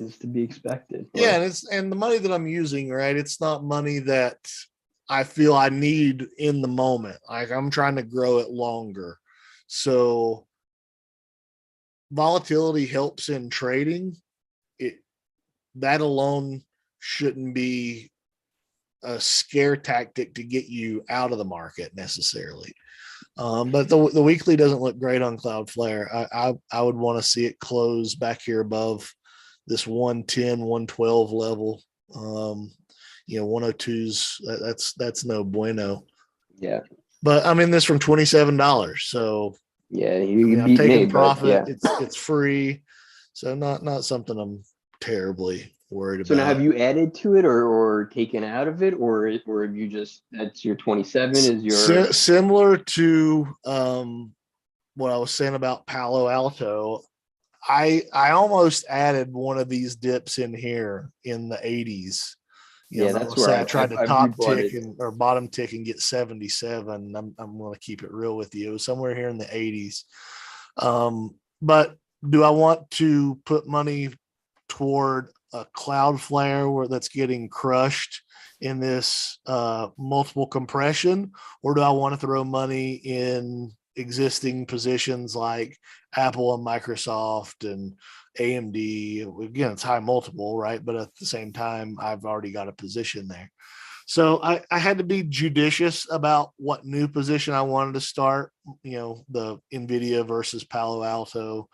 is to be expected. Yeah, and the money that I'm using, right? It's not money that I feel I need in the moment. Like, I'm trying to grow it longer. So volatility helps in trading. That alone shouldn't be a scare tactic to get you out of the market necessarily. But the weekly doesn't look great on Cloudflare. I would want to see it close back here above this 110, 112 level. 102s, that's no bueno. Yeah. But I'm in this from $27. So yeah, I'm taking profit. It's free. So not something I'm terribly worried about. So now, have you added to it or taken out of it, or have you just, that's your 27 is your similar to what I was saying about Palo Alto? I almost added one of these dips in here in the 80s. That's where I tried to top tick or bottom tick and get 77. I'm going to keep it real with you. It was somewhere here in the 80s. But do I want to put money toward a Cloudflare where that's getting crushed in this multiple compression, or do I want to throw money in existing positions like Apple and Microsoft and AMD? Again, it's high multiple, right? But at the same time, I've already got a position there. So I had to be judicious about what new position I wanted to start, the NVIDIA versus Palo Alto.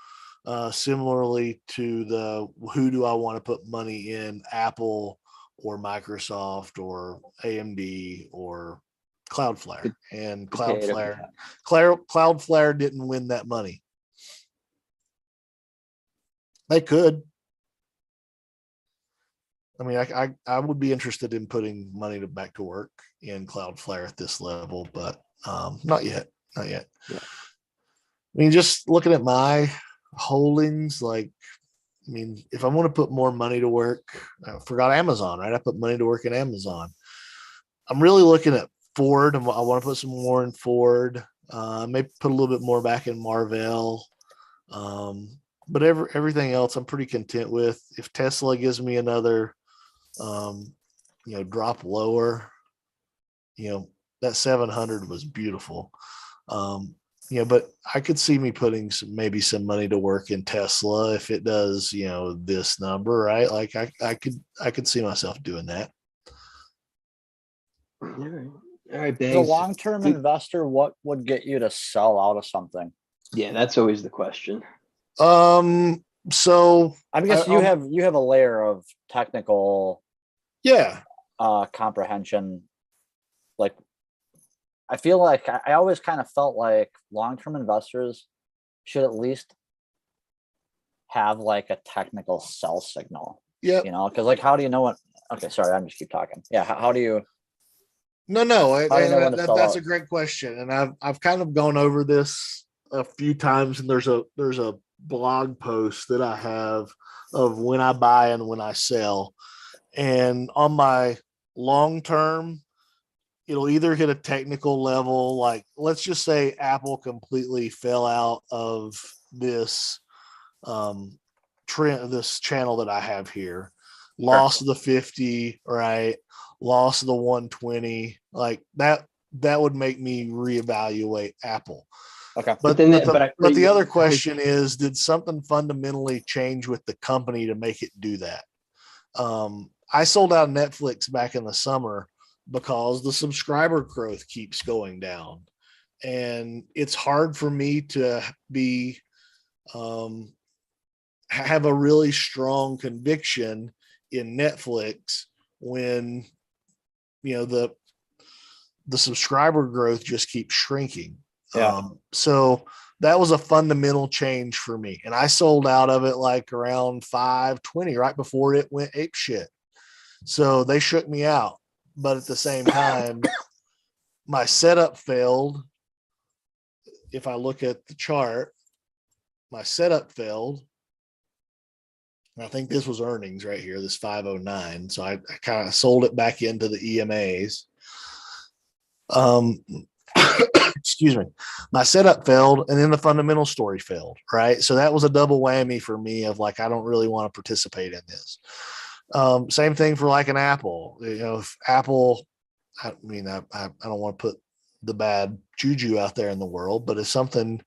Similarly to the who do I want to put money in, Apple or Microsoft or AMD or Cloudflare. And Cloudflare didn't win that money. They could. I mean, I would be interested in putting money back to work in Cloudflare at this level, but not yet. Yeah. I mean, just looking at my holdings, if I want to put more money to work, I forgot Amazon, right? I put money to work in Amazon. I'm really looking at Ford, and I want to put some more in Ford. Maybe put a little bit more back in Marvell. But everything else I'm pretty content with. If Tesla gives me another drop lower, that 700 was beautiful. But I could see me putting maybe some money to work in Tesla if it does, this number, right? Like I could see myself doing that. All right. As a long-term investor, what would get you to sell out of something? Yeah, that's always the question. So I guess you have a layer of technical comprehension. Like, I feel like I always kind of felt like long-term investors should at least have like a technical sell signal. Yeah. You know, because like, how do you know what? Okay, sorry, I'm just keep talking. Yeah, how do you? No, How do you know when to sell that's out? a great question, and I've kind of gone over this a few times, and there's a blog post that I have of when I buy and when I sell, and on my long term, it'll either hit a technical level, like let's just say Apple completely fell out of this trend, this channel that I have here, lost the 50, right? Lost the 120, like that would make me reevaluate Apple. Okay. But then, but the other question is, did something fundamentally change with the company to make it do that? I sold out Netflix back in the summer because the subscriber growth keeps going down, and it's hard for me to be have a really strong conviction in Netflix when the subscriber growth just keeps shrinking. Yeah. So that was a fundamental change for me, and I sold out of it like around 520, right before it went ape shit. So they shook me out, but at the same time, my setup failed. If I look at the chart, my setup failed. I think this was earnings right here, this 509. So I kind of sold it back into the EMAs. Excuse me. My setup failed, and then the fundamental story failed, right? So that was a double whammy for me of like, I don't really want to participate in this. Same thing for like an Apple. If Apple, I mean, I don't want to put the bad juju out there in the world, but if something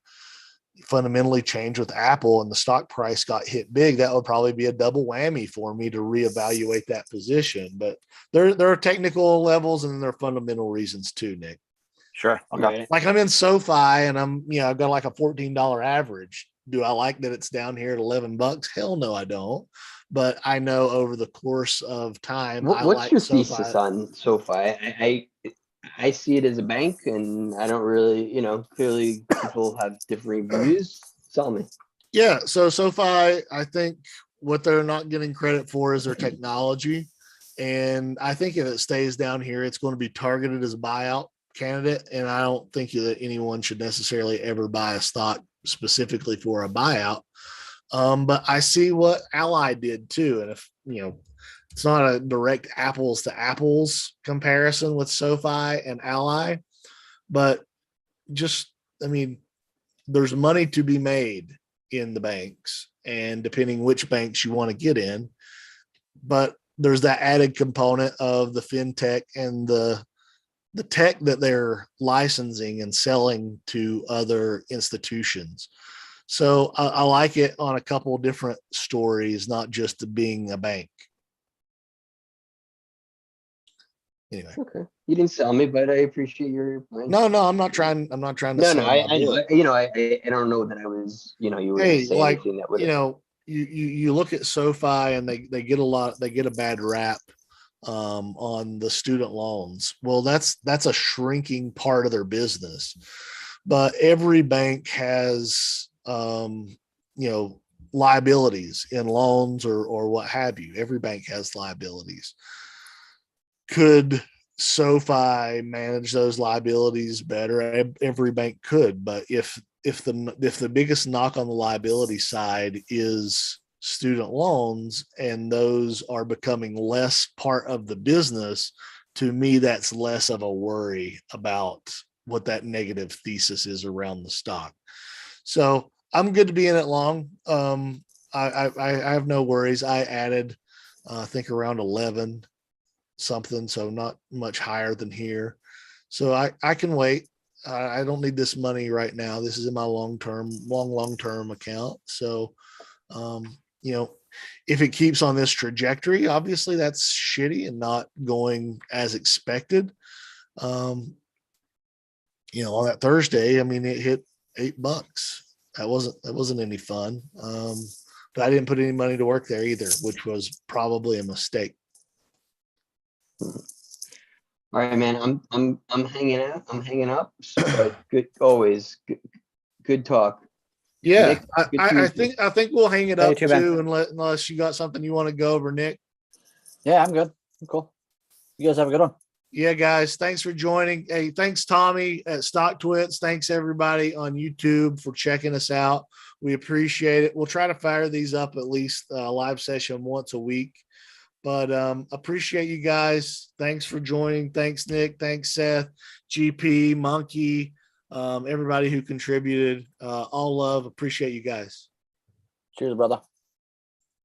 fundamentally changed with Apple and the stock price got hit big, that would probably be a double whammy for me to reevaluate that position. But there are technical levels and there are fundamental reasons too, Nick. Sure. Okay. Right. Like I'm in SoFi and I've got like a $14 average. Do I like that it's down here at $11? Hell no, I don't. But I know over the course of time, What's your thesis on SoFi? I see it as a bank, and I don't really, clearly people have differing views. Tell me. Yeah. So SoFi, I think what they're not getting credit for is their technology. And I think if it stays down here, it's going to be targeted as a buyout candidate. And I don't think that anyone should necessarily ever buy a stock specifically for a buyout. But I see what Ally did too. And if, it's not a direct apples to apples comparison with SoFi and Ally, but just, there's money to be made in the banks, and depending which banks you want to get in, but there's that added component of the fintech and the tech that they're licensing and selling to other institutions. So I like it on a couple of different stories, not just being a bank. Anyway. Okay. You didn't sell me, but I appreciate your point. No, I'm not trying to No, I know. I don't know that I was, you were going to say anything that would, you look at SoFi and they get a bad rap on the student loans. Well, that's a shrinking part of their business, but every bank has liabilities in loans or what have you. Every bank has liabilities. Could SoFi manage those liabilities better? Every bank could, but if the biggest knock on the liability side is student loans and those are becoming less part of the business, to me that's less of a worry about what that negative thesis is around the stock. So I'm good to be in it long. I have no worries. I added I think around 11 something, so not much higher than here. So I can wait. I don't need this money right now. This is in my long-term account. So, if it keeps on this trajectory, obviously that's shitty and not going as expected. On that Thursday, it hit $8. That wasn't any fun. But I didn't put any money to work there either, which was probably a mistake. All right, man. I'm hanging out. I'm hanging up. But good, always good talk. Yeah, Nick, good to meet you. I think we'll hang it Yeah, you up too, man. too, unless you got something you want to go over, Nick. Yeah, I'm good. I'm cool. You guys have a good one. Yeah, guys, thanks for joining. Hey, thanks Tommy at Stock Twits. Thanks everybody on YouTube for checking us out. We appreciate it. We'll try to fire these up at least a live session once a week. But appreciate you guys. Thanks for joining. Thanks, Nick. Thanks, Seth, GP, Monkey, everybody who contributed. All love. Appreciate you guys. Cheers, brother.